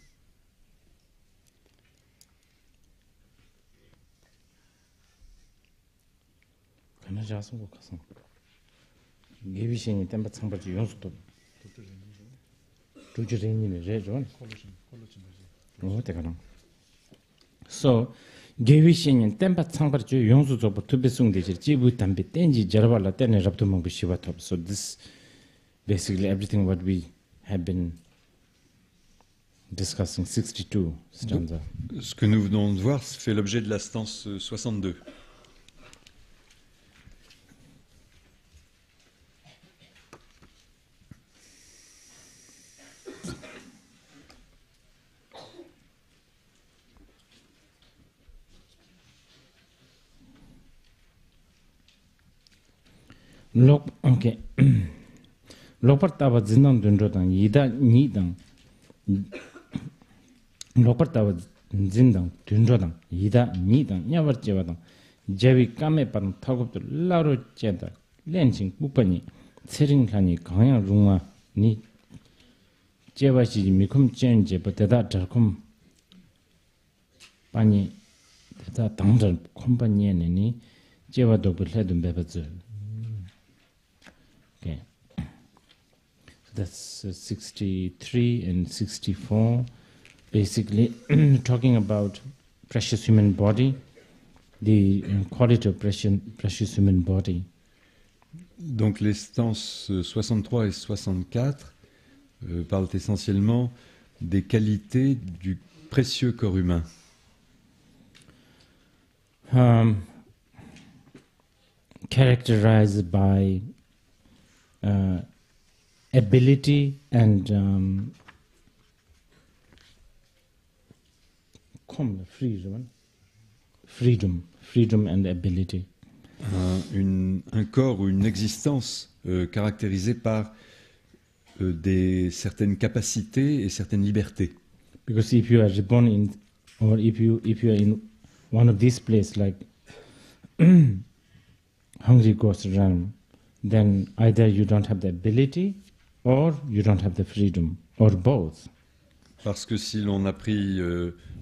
So, Gewishin tempat sangparju yongsu zobo tubesung dejir jibu tambi tenji jarabala tene rabdu mangbu shiva top. So this basically everything what we have been discussing, 62 stanza. Ce que nous venons de voir fait l'objet de la stance 62. Okay. Lopartava zinang dundrodang yida nidang. Lopartava zindang dundrodang yida nidang nyawar jewadang. Javi kame parang thagupto laro cheda lenching pupani tsering lani kangyang rungwa ni jewashi mikum chen jeba teda dharkum pani teda dangdar kumbanye ni jewa dobu ledun bebazu. Okay. So that's 63 and 64, basically talking about precious human body, the quality of precious human body. Donc les stances 63 et 64 parlent essentiellement des qualités du précieux corps humain. Characterized by ability and freedom and ability. Un corps ou une existence caractérisée par certaines capacités et certaines libertés. Because if you are reborn in, or if you are in one of these places like hungry ghost realm, then either you don't have the ability or you don't have the freedom, or both. Parce que si l'on a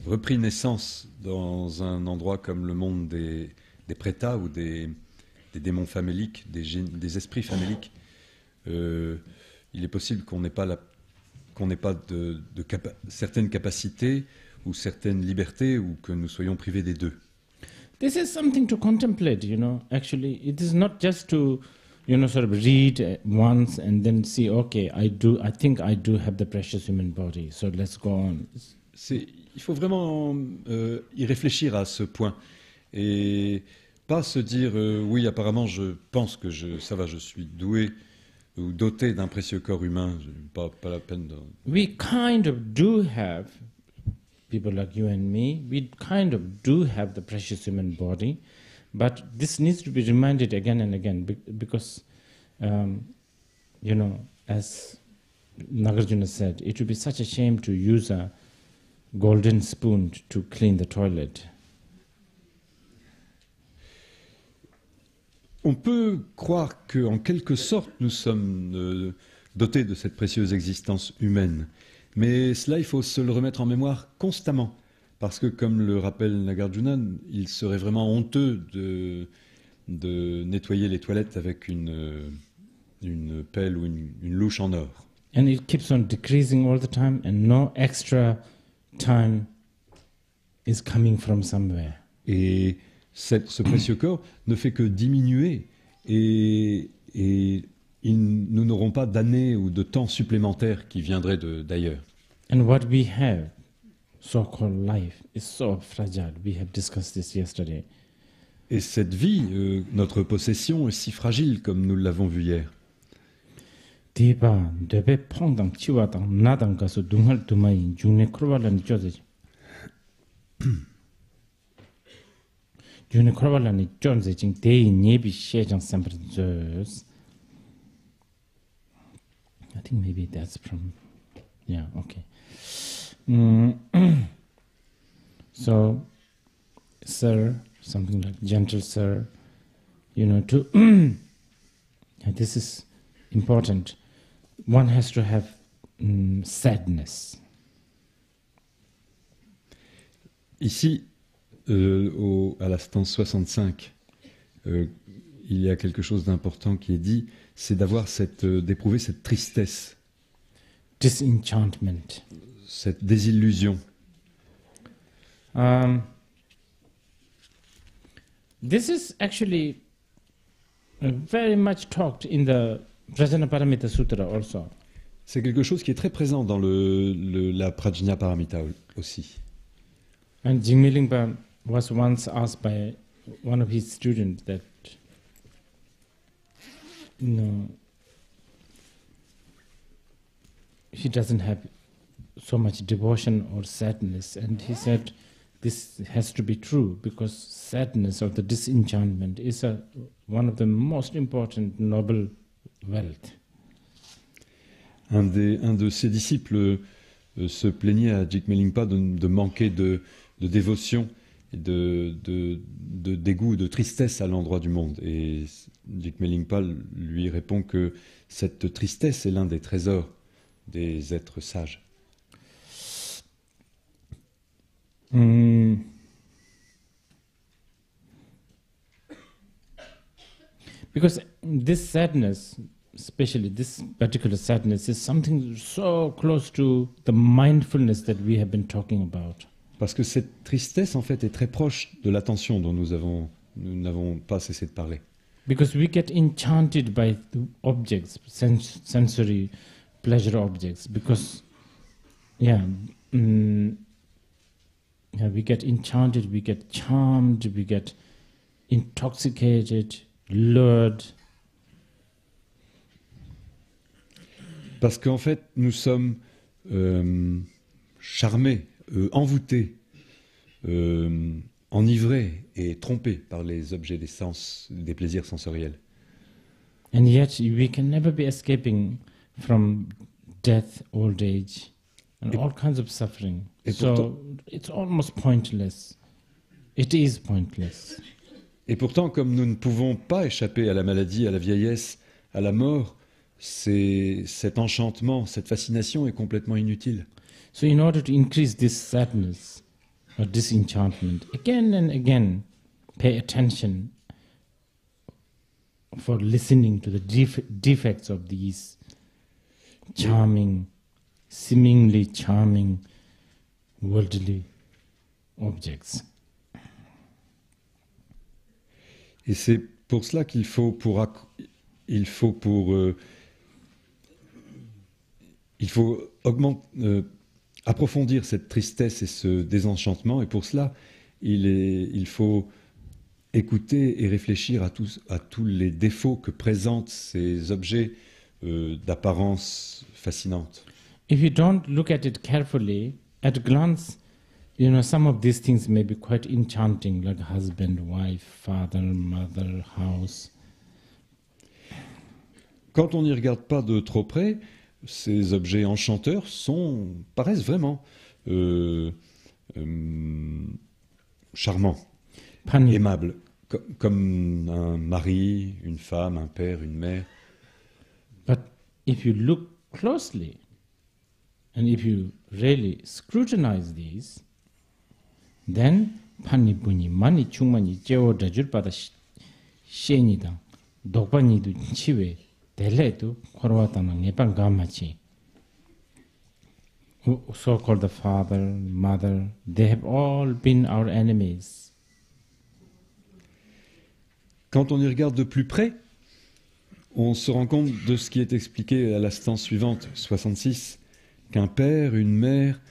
repris naissance dans un endroit comme le monde des prétas ou des démons faméliques, des esprits faméliques, il est possible qu'on n'ait pas certaines capacités ou certaines libertés ou que nous soyons privés des deux. This is something to contemplate, Actually, it is not just to sort of read once and then see, okay, I think I do have the precious human body, so let's go on. il faut vraiment y réfléchir à ce point et pas se dire oui, apparemment je pense que ça va, je suis doué ou doté d'un précieux corps humain, pas la peine de... We kind of do have, people like you and me, we kind of do have the precious human body, but this needs to be reminded again and again because, you know, as Nagarjuna said, it would be such a shame to use a golden spoon to clean the toilet. On peut croire qu'en quelque sorte nous sommes dotés de cette précieuse existence humaine, mais cela il faut se le remettre en mémoire constamment, parce que comme le rappelle Nagarjuna, il serait vraiment honteux de nettoyer les toilettes avec une pelle ou une louche en or. And it keeps on decreasing all the time and no extra time is coming from somewhere. Et ce précieux corps ne fait que diminuer et nous n'aurons pas d'années ou de temps supplémentaires qui viendraient d'ailleurs. And what we have, so-called life, is so fragile. We have discussed this yesterday. Et cette vie, notre possession, est si fragile comme nous l'avons vu hier. Deba, debe pongdang chiwadang nadang gaso dungal dumai june krowalan joze. June krowalan joze jing dei nebi shejang semprzers. I think maybe that's from, yeah, okay. So, sir, something like gentle sir, you know, this is important. One has to have sadness. Ici, à la stance 65, il y a quelque chose d'important qui est dit, c'est d'éprouver cette tristesse. Disenchantment. Cette désillusion. This is actually very much talked in the Prajnaparamita Sutra also. C'est quelque chose qui est très présent dans la Prajnaparamita aussi. And Jigme Lingpa was once asked by one of his students that, you know, he doesn't have so much devotion or sadness, and he said this has to be true because sadness or the disenchantment is one of the most important noble wealth. Un de ses disciples se plaignait à Jigme Lingpa de manquer de dévotion et de dégoût, de tristesse à l'endroit du monde. Et Jigme Lingpa lui répond que cette tristesse est l'un des trésors des êtres sages. Because this sadness, especially this particular sadness, is something so close to the mindfulness that we have been talking about. Parce que cette tristesse, en fait, est très proche de l'attention dont nous n'avons pas cessé de parler. Because we get enchanted by the objects, sensory pleasure objects, because, we get enchanted, we get charmed, we get intoxicated, lured. Parce qu'en fait, nous sommes charmés, envoûtés, enivrés et trompés par les objets des sens, des plaisirs sensoriels. And yet we can never be escaping from death, old age, and all kinds of suffering. So it's almost pointless. It is pointless. Et pourtant, comme nous ne pouvons pas échapper à la maladie, à la vieillesse, à la mort, cet enchantement, cette fascination est complètement inutile. So in order to increase this sadness or disenchantment, again and again, pay attention for listening to the defects of these charming, seemingly charming, worldly objects. Et c'est pour cela qu'il faut approfondir cette tristesse et ce désenchantement, et pour cela, il faut écouter et réfléchir à tous les défauts que présentent ces objets d'apparence fascinante. If you don't look at it carefully, at a glance, some of these things may be quite enchanting, like husband, wife, father, mother, house. Quand on n'y regarde pas de trop près, ces objets enchanteurs paraissent vraiment charmants, aimables, comme un mari, une femme, un père, une mère. But if you look closely, and if you really scrutinize these, then pani buni mani chungmani jeo dajur pada shenida dokpani du chiwe deledu korwatana nepan gamachi. So-called the father, mother, they have all been our enemies. Quand on y regarde de plus près, on se rend compte de ce qui est expliqué à la stance suivante, 66, qu'un père, une mère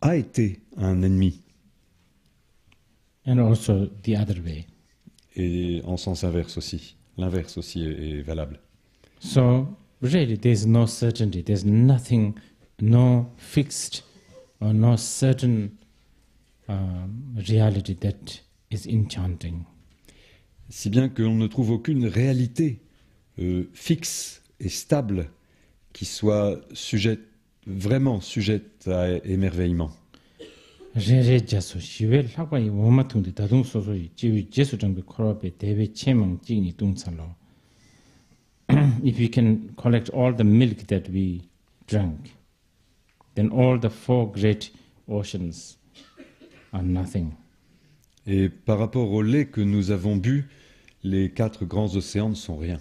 a été un ennemi. And also the other way. Et en sens inverse aussi. L'inverse aussi est valable. So really there's no certainty, there's nothing, no fixed or no certain reality that is enchanting. Si bien qu'on ne trouve aucune réalité fixe et stable qui soit vraiment sujette à émerveillement. If we can collect all the milk that we drank, then all the 4 great oceans are nothing. Et par rapport au lait que nous avons bu, les 4 grands océans ne sont rien.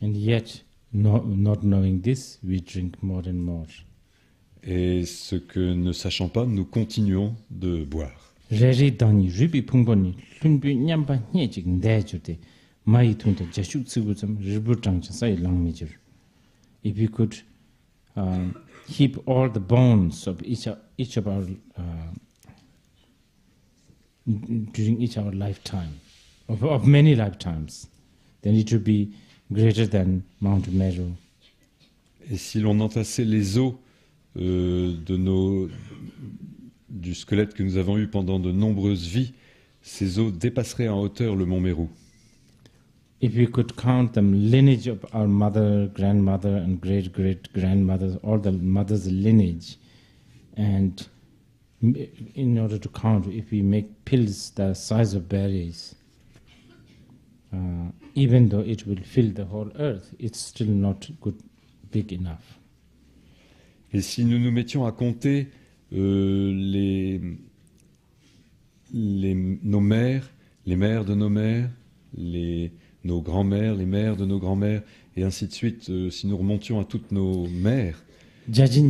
And yet, not knowing this, we drink more and more. Et ce que ne sachant pas, nous continuons de boire. If we could keep all the bones of each of our during each our lifetime, of many lifetimes, then it would be greater than Mount Meru. Et si l'on entassait les os du squelette que nous avons eu pendant de nombreuses vies, ces os dépasseraient en hauteur le mont Meru. If we could count the lineage of our mother, grandmother, and great-great-grandmothers, all the mother's lineage, and in order to count, if we make pills the size of berries, even though it will fill the whole earth, it's still not big enough. Et si nous nous mettions à compter nos mères, les mères de nos mères, nos grands-mères, les mères de nos grands-mères, et ainsi de suite, si nous remontions à toutes nos mères, si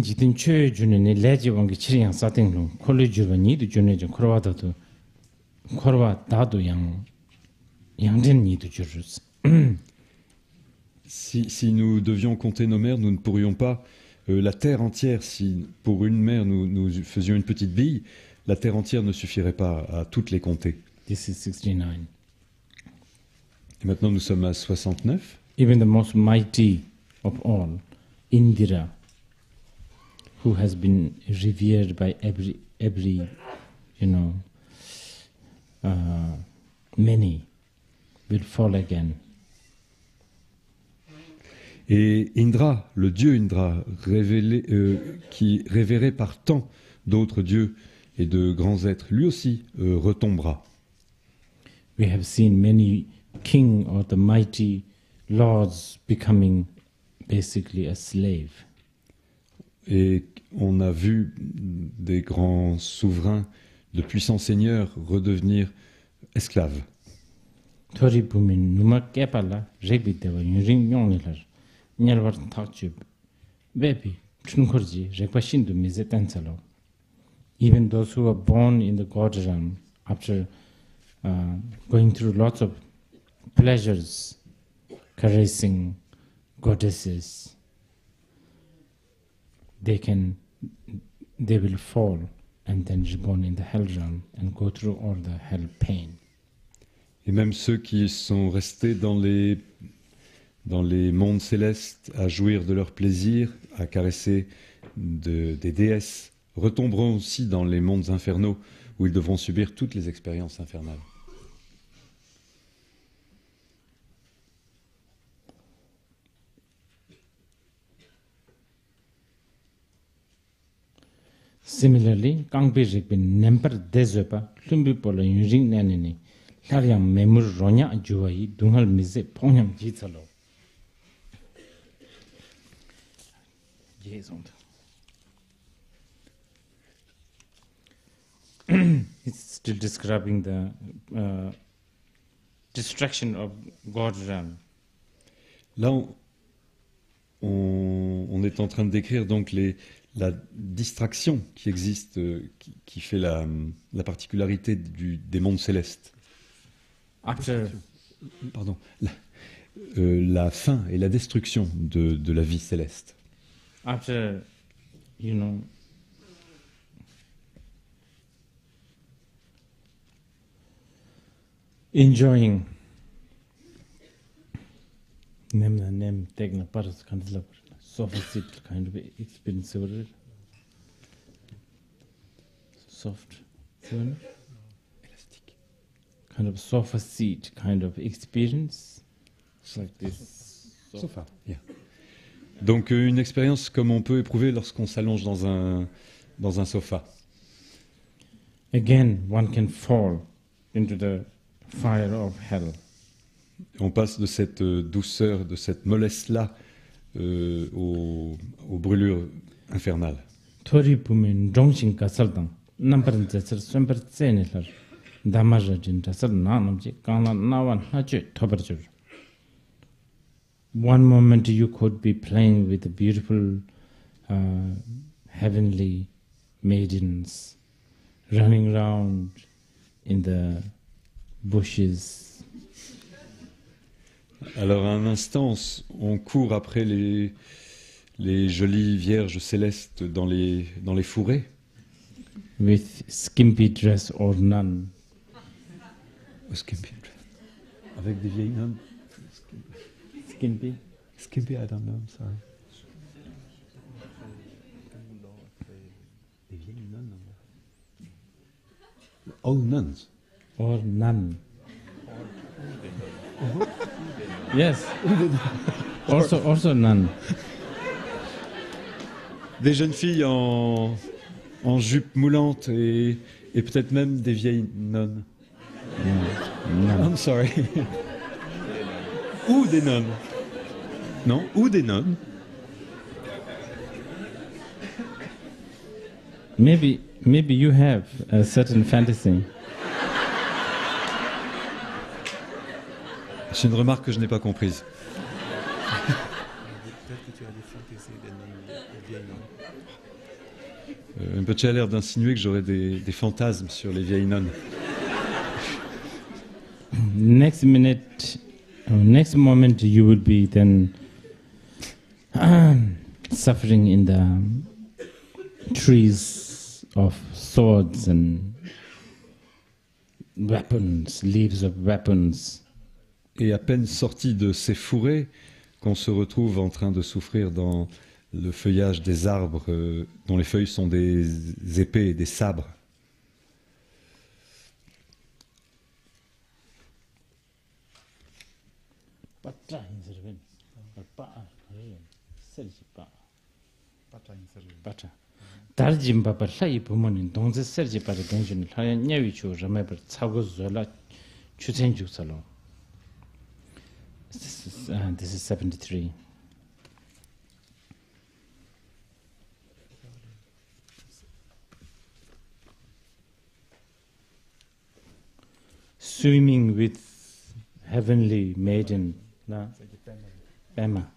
nous devions compter nos mères, nous ne pourrions pas la terre entière, si pour une mère nous faisions une petite bille, la terre entière ne suffirait pas à toutes les compter. This is 69. Et maintenant nous sommes à 69. Even the most mighty of all, Indira, who has been revered by every many, will fall again. Et Indra, le dieu Indra, qui révéré par tant d'autres dieux et de grands êtres, lui aussi retombera. We have seen many king or the mighty lords becoming basically a slave. Et on a vu des grands souverains, de puissants seigneurs redevenir esclaves. Even those who were born in the God realm, after going through lots of pleasures, caressing goddesses, they will fall and then reborn in the hell realm and go through all the hell pain. Et même ceux qui sont restés dans les mondes célestes à jouir de leur plaisir, à caresser des déesses, retomberont aussi dans les mondes infernaux où ils devront subir toutes les expériences infernales. Similarly, Kangpi Rikpin Nemper Dezopa, Lumbi Pola Yunjing Nanini, Lariam Memur Ronya Juai, Dungal Mise, Pongyam Jitsalo. It's still describing the destruction of God's realm. Là, on est en train de décrire donc la distraction qui existe, qui fait la particularité des mondes célestes. La fin et la destruction de la vie céleste. After, enjoying taking a part of kind of sofa seat kind of experience over it. Soft, elastic, kind of sofa seat kind of experience. It's like this sofa. Yeah. Donc une expérience comme on peut éprouver lorsqu'on s'allonge dans un sofa. Again, one can fall into the fire of hell. On passe de cette douceur, de cette mollesse-là aux brûlures infernales. Thori pumin dongshing kasaltang namparin tsar swemper tsenelar damarajin tasal nanamji kana nawan hache thobarjur. One moment you could be playing with the beautiful heavenly maidens running around in the bushes. Alors à un instant, on court après les jolies vierges célestes dans les fourrés. With skimpy dress or none. Skimpy dress. Avec des vieilles nonnes. Skimpy? Skimpy, I don't know, I'm sorry. Des vieilles nonnes. Old nuns. Or none. Yes. also none. Des jeunes filles en jupe moulante et peut-être même des vieilles nonnes. No. I'm sorry. Ou des nonnes. Non, ou des nonnes. Maybe you have a certain fantasy. C'est une remarque que je n'ai pas comprise. Un petit a l'air d'insinuer que j'aurais des fantasmes sur les vieilles nonnes. Next moment you will be then suffering in the trees of swords and weapons, leaves of weapons. Et à peine sorti de ces fourrés, qu'on se retrouve en train de souffrir dans le feuillage des arbres dont les feuilles sont des épées et des sabres. This is 73. Swimming with heavenly maiden, Pema.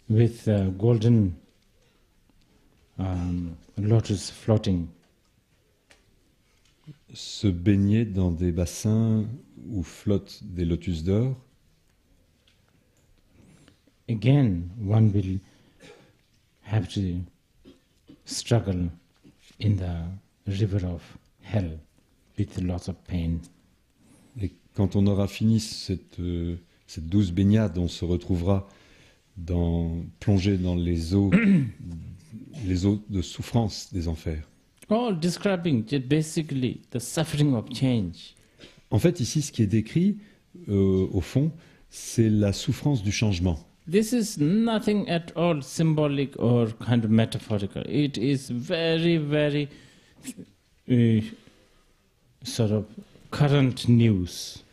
With golden lotus floating. Se baigner dans des bassins où flottent des lotus d'or. again one will have to struggle in the river of hell with lots of pain. Et quand on aura fini cette douce baignade, on se retrouvera plongé dans les eaux de souffrance des enfers. All describing basically the suffering of change. En fait, ici, ce qui est décrit, au fond, c'est la souffrance du changement. This is nothing at all symbolic or kind of metaphorical. It is very, very sort of current news.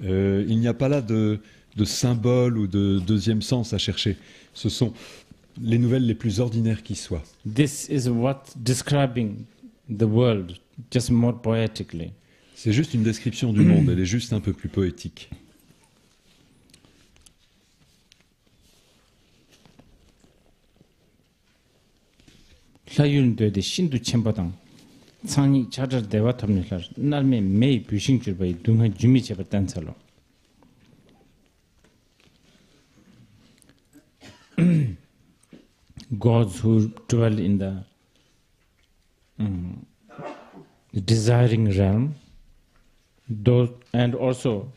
Il n'y a pas là de symbole ou de deuxième sens à chercher. Ce sont les nouvelles les plus ordinaires qui soient. This is what describing the world just more poetically. C'est juste une description du monde, elle est juste un peu plus poétique. 라윤도의 신두 첨보당 상이 자절 대화 탑니다. 날매 매이 부싱줄 바이 둥한 주미 제봤단 살로. Gods who dwell in the desiring realm, those, and also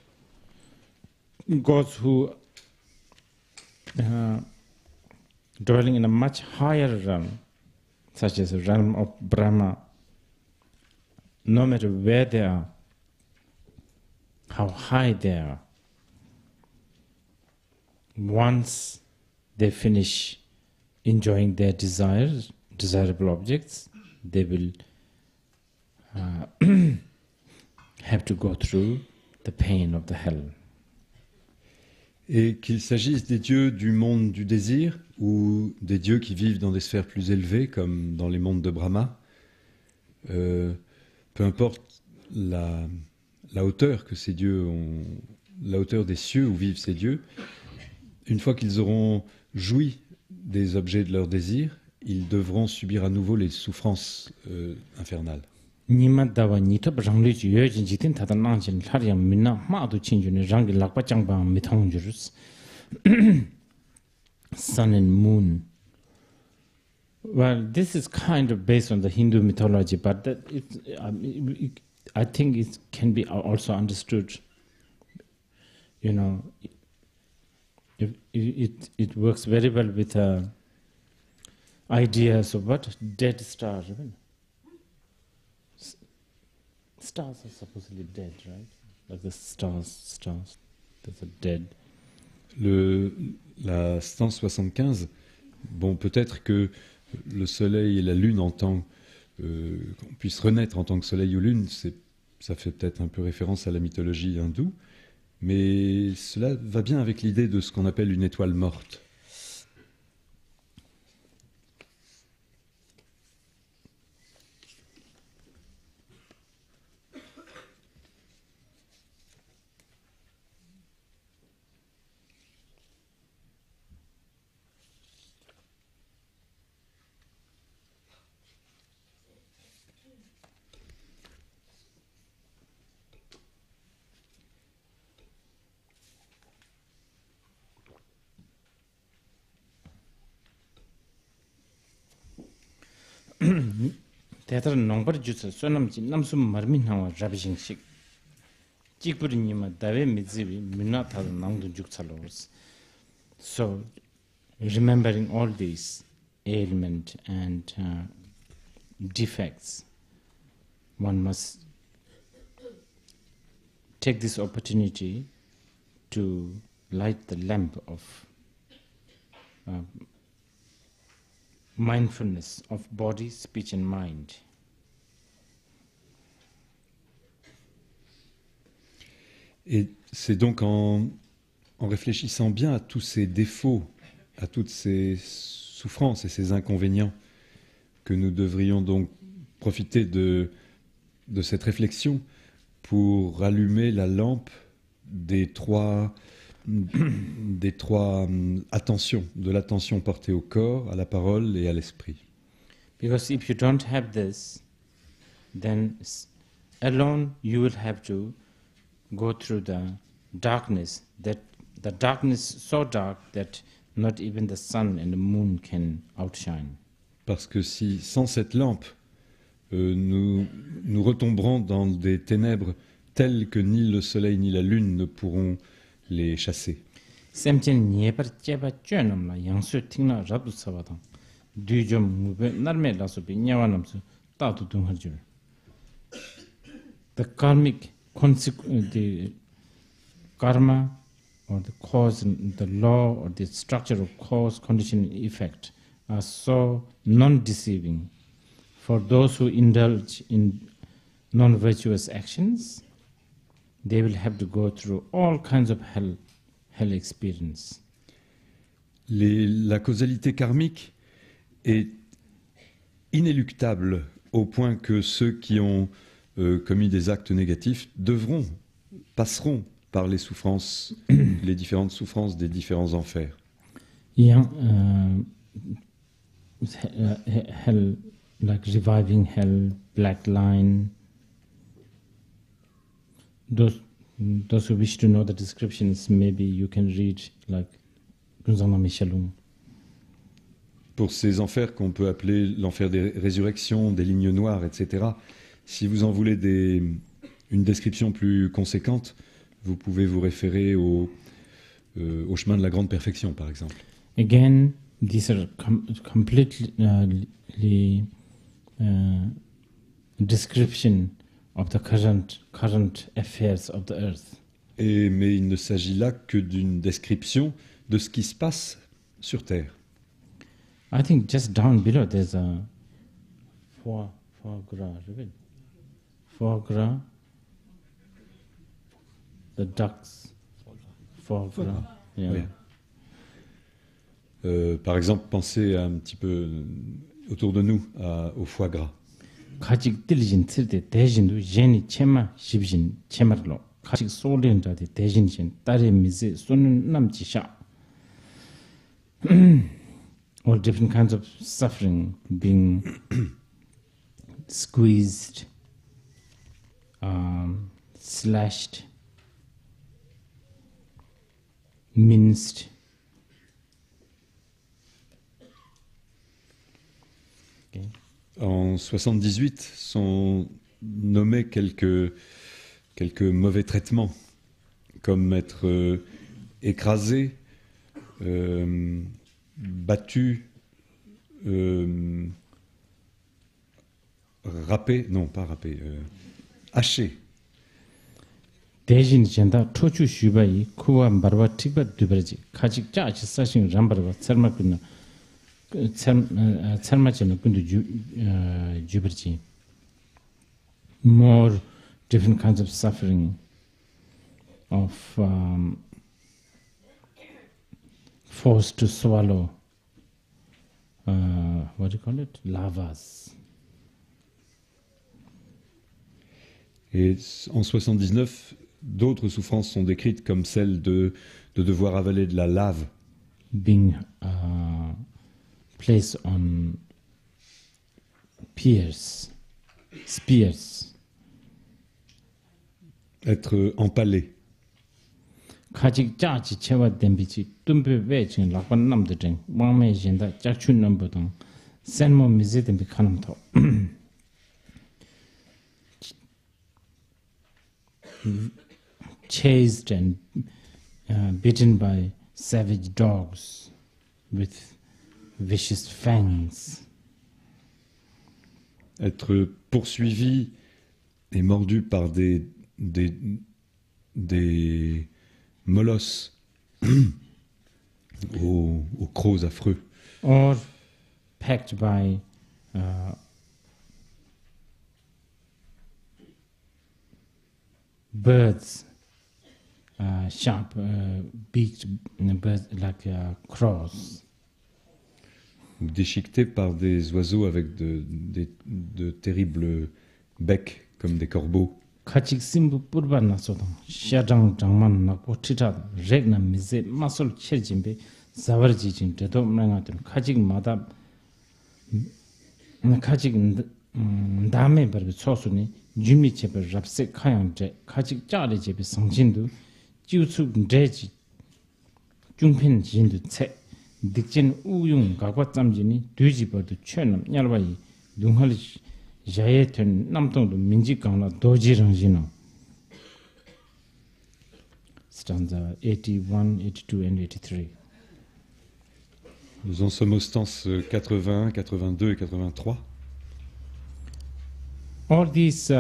gods who dwelling in a much higher realm, such as the realm of Brahma, no matter where they are, how high they are, once they finish enjoying their desirable objects, they will have to go through the pain of the hell. Et qu'il s'agisse des dieux du monde du désir ou des dieux qui vivent dans des sphères plus élevées, comme dans les mondes de Brahma, peu importe la hauteur que ces dieux ont, la hauteur des cieux où vivent ces dieux, une fois qu'ils auront joui des objets de leur désir, ils devront subir à nouveau les souffrances infernales. 니마다와 니탑 장리지 여진 지tin 타다낭진 하리야 민나 마도 친주네 장기 락바짱바 미통주스 sun and moon. Well, this is kind of based on the Hindu mythology, but that I think it can be also understood. You know, it works very well with ideas of what dead stars. Stars are supposedly dead, right? Like the stars, those are dead. La stance 75, bon, peut-être que le soleil et la lune qu'on puisse renaître en tant que soleil ou lune, ça fait peut-être un peu référence à la mythologie hindoue, mais cela va bien avec l'idée de ce qu'on appelle une étoile morte. 대다로 농벌 주스 소남지 남수 마르민하와 잡으싱식 찍부리님아 다베 미즈비 미나타도 남도 죽살로스. So remembering all these ailment and defects, one must take this opportunity to light the lamp of mindfulness of body, speech and mind. Et c'est donc en réfléchissant bien à tous ces défauts, à toutes ces souffrances et ces inconvénients que nous devrions donc profiter de cette réflexion pour allumer la lampe des trois attentions, de l'attention portée au corps, à la parole et à l'esprit. Because if you don't have this, then alone you will have to go through the darkness so dark that not even the sun and the moon can outshine. Parce que si, sans cette lampe, nous retomberons dans des ténèbres telles que ni le soleil ni la lune ne pourront les chasser. The karmic the karma or the cause, the law or the structure of cause, condition, and effect are so non-deceiving. For those who indulge in non-virtuous actions, they will have to go through all kinds of hell experience. La causalité karmique est inéluctable au point que ceux qui ont commis des actes négatifs passeront par les souffrances, les différentes souffrances des différents enfers. Yeah, hell, like reviving hell, black line. Those who wish to know the descriptions, maybe you can read like Gunzana Michalung. Pour ces enfers qu'on peut appeler l'enfer des résurrections, des lignes noires, etc., si vous en voulez une description plus conséquente, vous pouvez vous référer au chemin de la grande perfection, par exemple. Again, these are completely description of the current affairs of the earth. Mais il ne s'agit là que d'une description de ce qui se passe sur Terre. I think just down below there's a foie gras, right? Foie gras, the ducks, foie gras. Yeah. Oui. Par exemple, pensez un petit peu autour de nous au foie gras. 가직 들리진 틀때 대신도 제니 체마 십신 체마로 가직 소린자데 대신신 딸의 미세 손은 남지샤. All different kinds of suffering, being squeezed, slashed, minced. Okay. En 78 sont nommés quelques mauvais traitements, comme être écrasé, battu, râpé, non pas râpé, haché. 대신 전다 토주 슈바이 쿠와 바르바 티바 두버지 가직 짜치 사신 람바르바 설마군나 설마치는 군도 주버지. More different kinds of suffering of forced to swallow what do you call it? Lavas. Et en 79, d'autres souffrances sont décrites comme celle de devoir avaler de la lave. Being placed on spears. Être empalé. 가직 짜지 채와 댐비지 뜸베 외진 락반 남드든 왕매 진다 짝춘 넘버등 센모 미제 댐비 카남토 chased and bitten by savage dogs with vicious fangs. Être poursuivi et mordu par des molosses aux crocs affreux. Or pecked by birds, sharp beaked birds like crows. Ou déchiqueté par des oiseaux avec de terribles becs comme des corbeaux. 가직 심부 뿌르반나서도 샤장 장만 나고 티자 regna 미제 마솔 쳇진베 자버지진 데도 나가든 가직마다 가직 다음에 버비 소수니 주미 제베 랍세 카양제 가직 짜리 제베 성진도 지우수 데지 중편 진도 체 dikchen uyung gagwa tsamjini duji padu chenam nyalwayi dunghali jayeten namtong minji kangla doji rangjino. Stanza 81, 82 and 83. Nous en sommes aux stances 81, 82 et 83. All these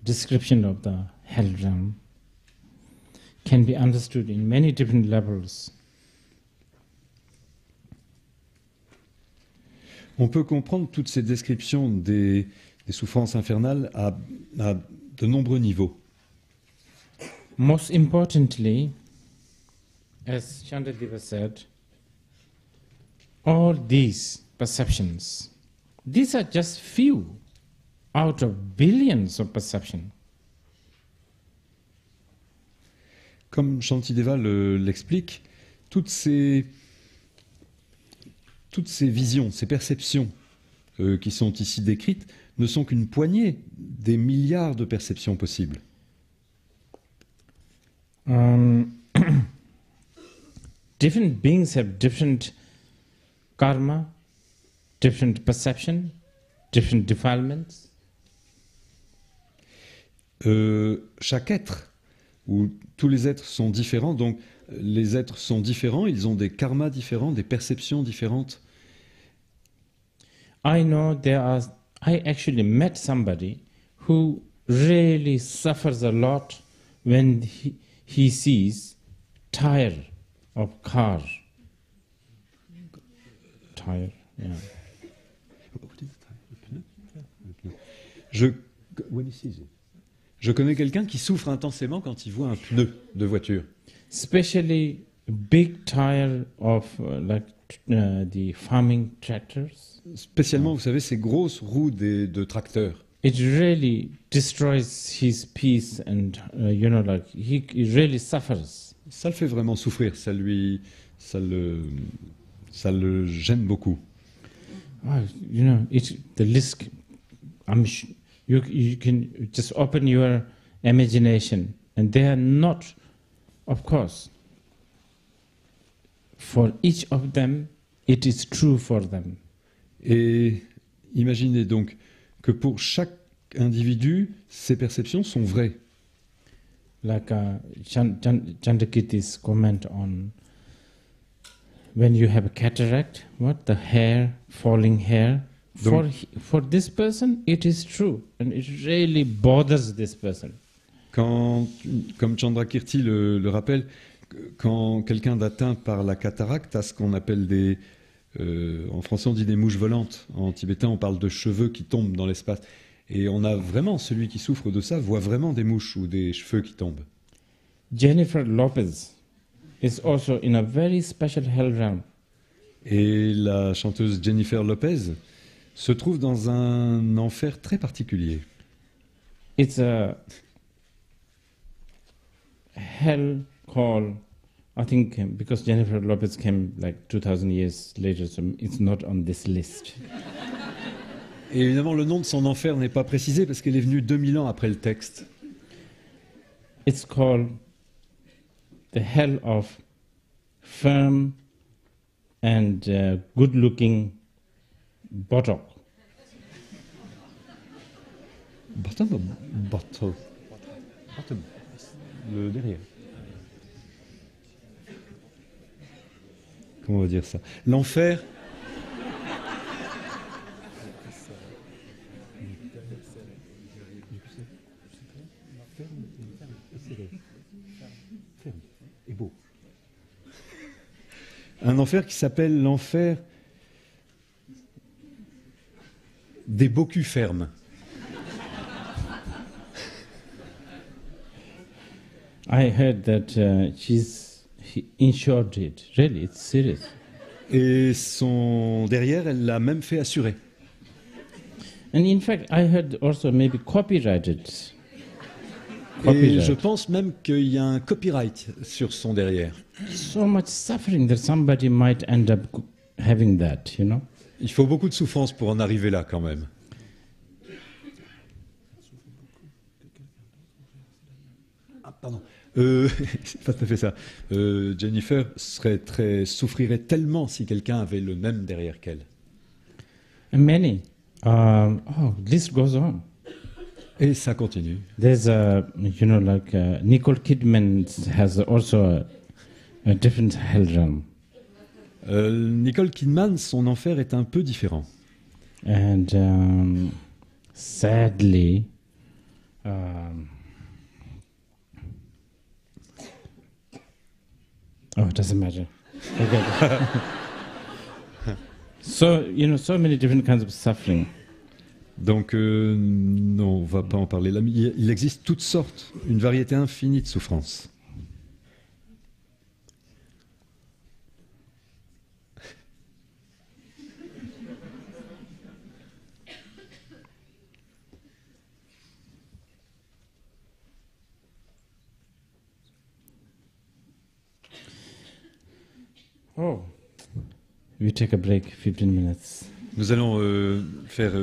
description of the hell realm can be understood in many different levels. On peut comprendre toutes ces descriptions des souffrances infernales à de nombreux niveaux. Most importantly, as Chandradeva said, all these perceptions, these are just few out of billions of perceptions. Comme Shantideva l'explique, toutes ces visions, ces perceptions qui sont ici décrites ne sont qu'une poignée des milliards de perceptions possibles. Different beings have different karma, different perception, different defilements. Chaque être, ou tous les êtres sont différents, donc les êtres sont différents, ils ont des karmas différents, des perceptions différentes. I know I actually met somebody who really suffers a lot when he sees tire of car. Tire, yeah. Je connais quelqu'un qui souffre intensément quand il voit un pneu de voiture. Especially big tire of the farming tractors. Spécialement, vous savez, ces grosses roues de tracteurs. It really destroys his peace and he really suffers. Ça le fait vraiment souffrir, ça le gêne beaucoup. The list. You can just open your imagination, and they are not, of course, for each of them, it is true for them. Et imaginez donc que pour chaque individu, ces perceptions sont vraies. Like Chandrakirti's comment on when you have a cataract, the hair, falling hair. For this person, it is true, and it really bothers this person. Comme Chandrakirti le rappelle, quand quelqu'un est atteint par la cataracte, à ce qu'on appelle en français on dit des mouches volantes, en tibétain on parle de cheveux qui tombent dans l'espace. Et on a vraiment, celui qui souffre de ça, voit vraiment des mouches ou des cheveux qui tombent. Jennifer Lopez is also in a very special hell realm. Et la chanteuse Jennifer Lopez se trouve dans un enfer très particulier. It's a hell called, I think, because Jennifer Lopez came like 2000 years later, so it's not on this list. Et évidemment, le nom de son enfer n'est pas précisé parce qu'elle est venue 2000 ans après le texte. It's called the hell of firm and good-looking bottom. Bottom ou bottom? Bottom. Le derrière. Comment on va dire ça? L'enfer. Et beau. Un enfer qui s'appelle l'enfer des beaux culs fermes. I heard that he insured it. Really, it's serious. Et derrière, elle l'a même fait assurer. And in fact, I heard also maybe copyrighted. Et je pense même qu'il y a un copyright sur son derrière. So much suffering that somebody might end up having that, Il faut beaucoup de souffrance pour en arriver là, quand même. Ah, pardon. C'est pas tout à fait ça. Jennifer souffrirait tellement si quelqu'un avait le même derrière qu'elle. Many. List goes on. Et ça continue. There's Nicole Kidman has also a different hell realm. Nicole Kidman, son enfer est un peu différent. And sadly, it doesn't matter. Okay. So many different kinds of suffering. Donc, non, on va pas en parler là. Mais il existe toutes sortes, une variété infinie de souffrances. We take a break, 15 minutes. Nous allons faire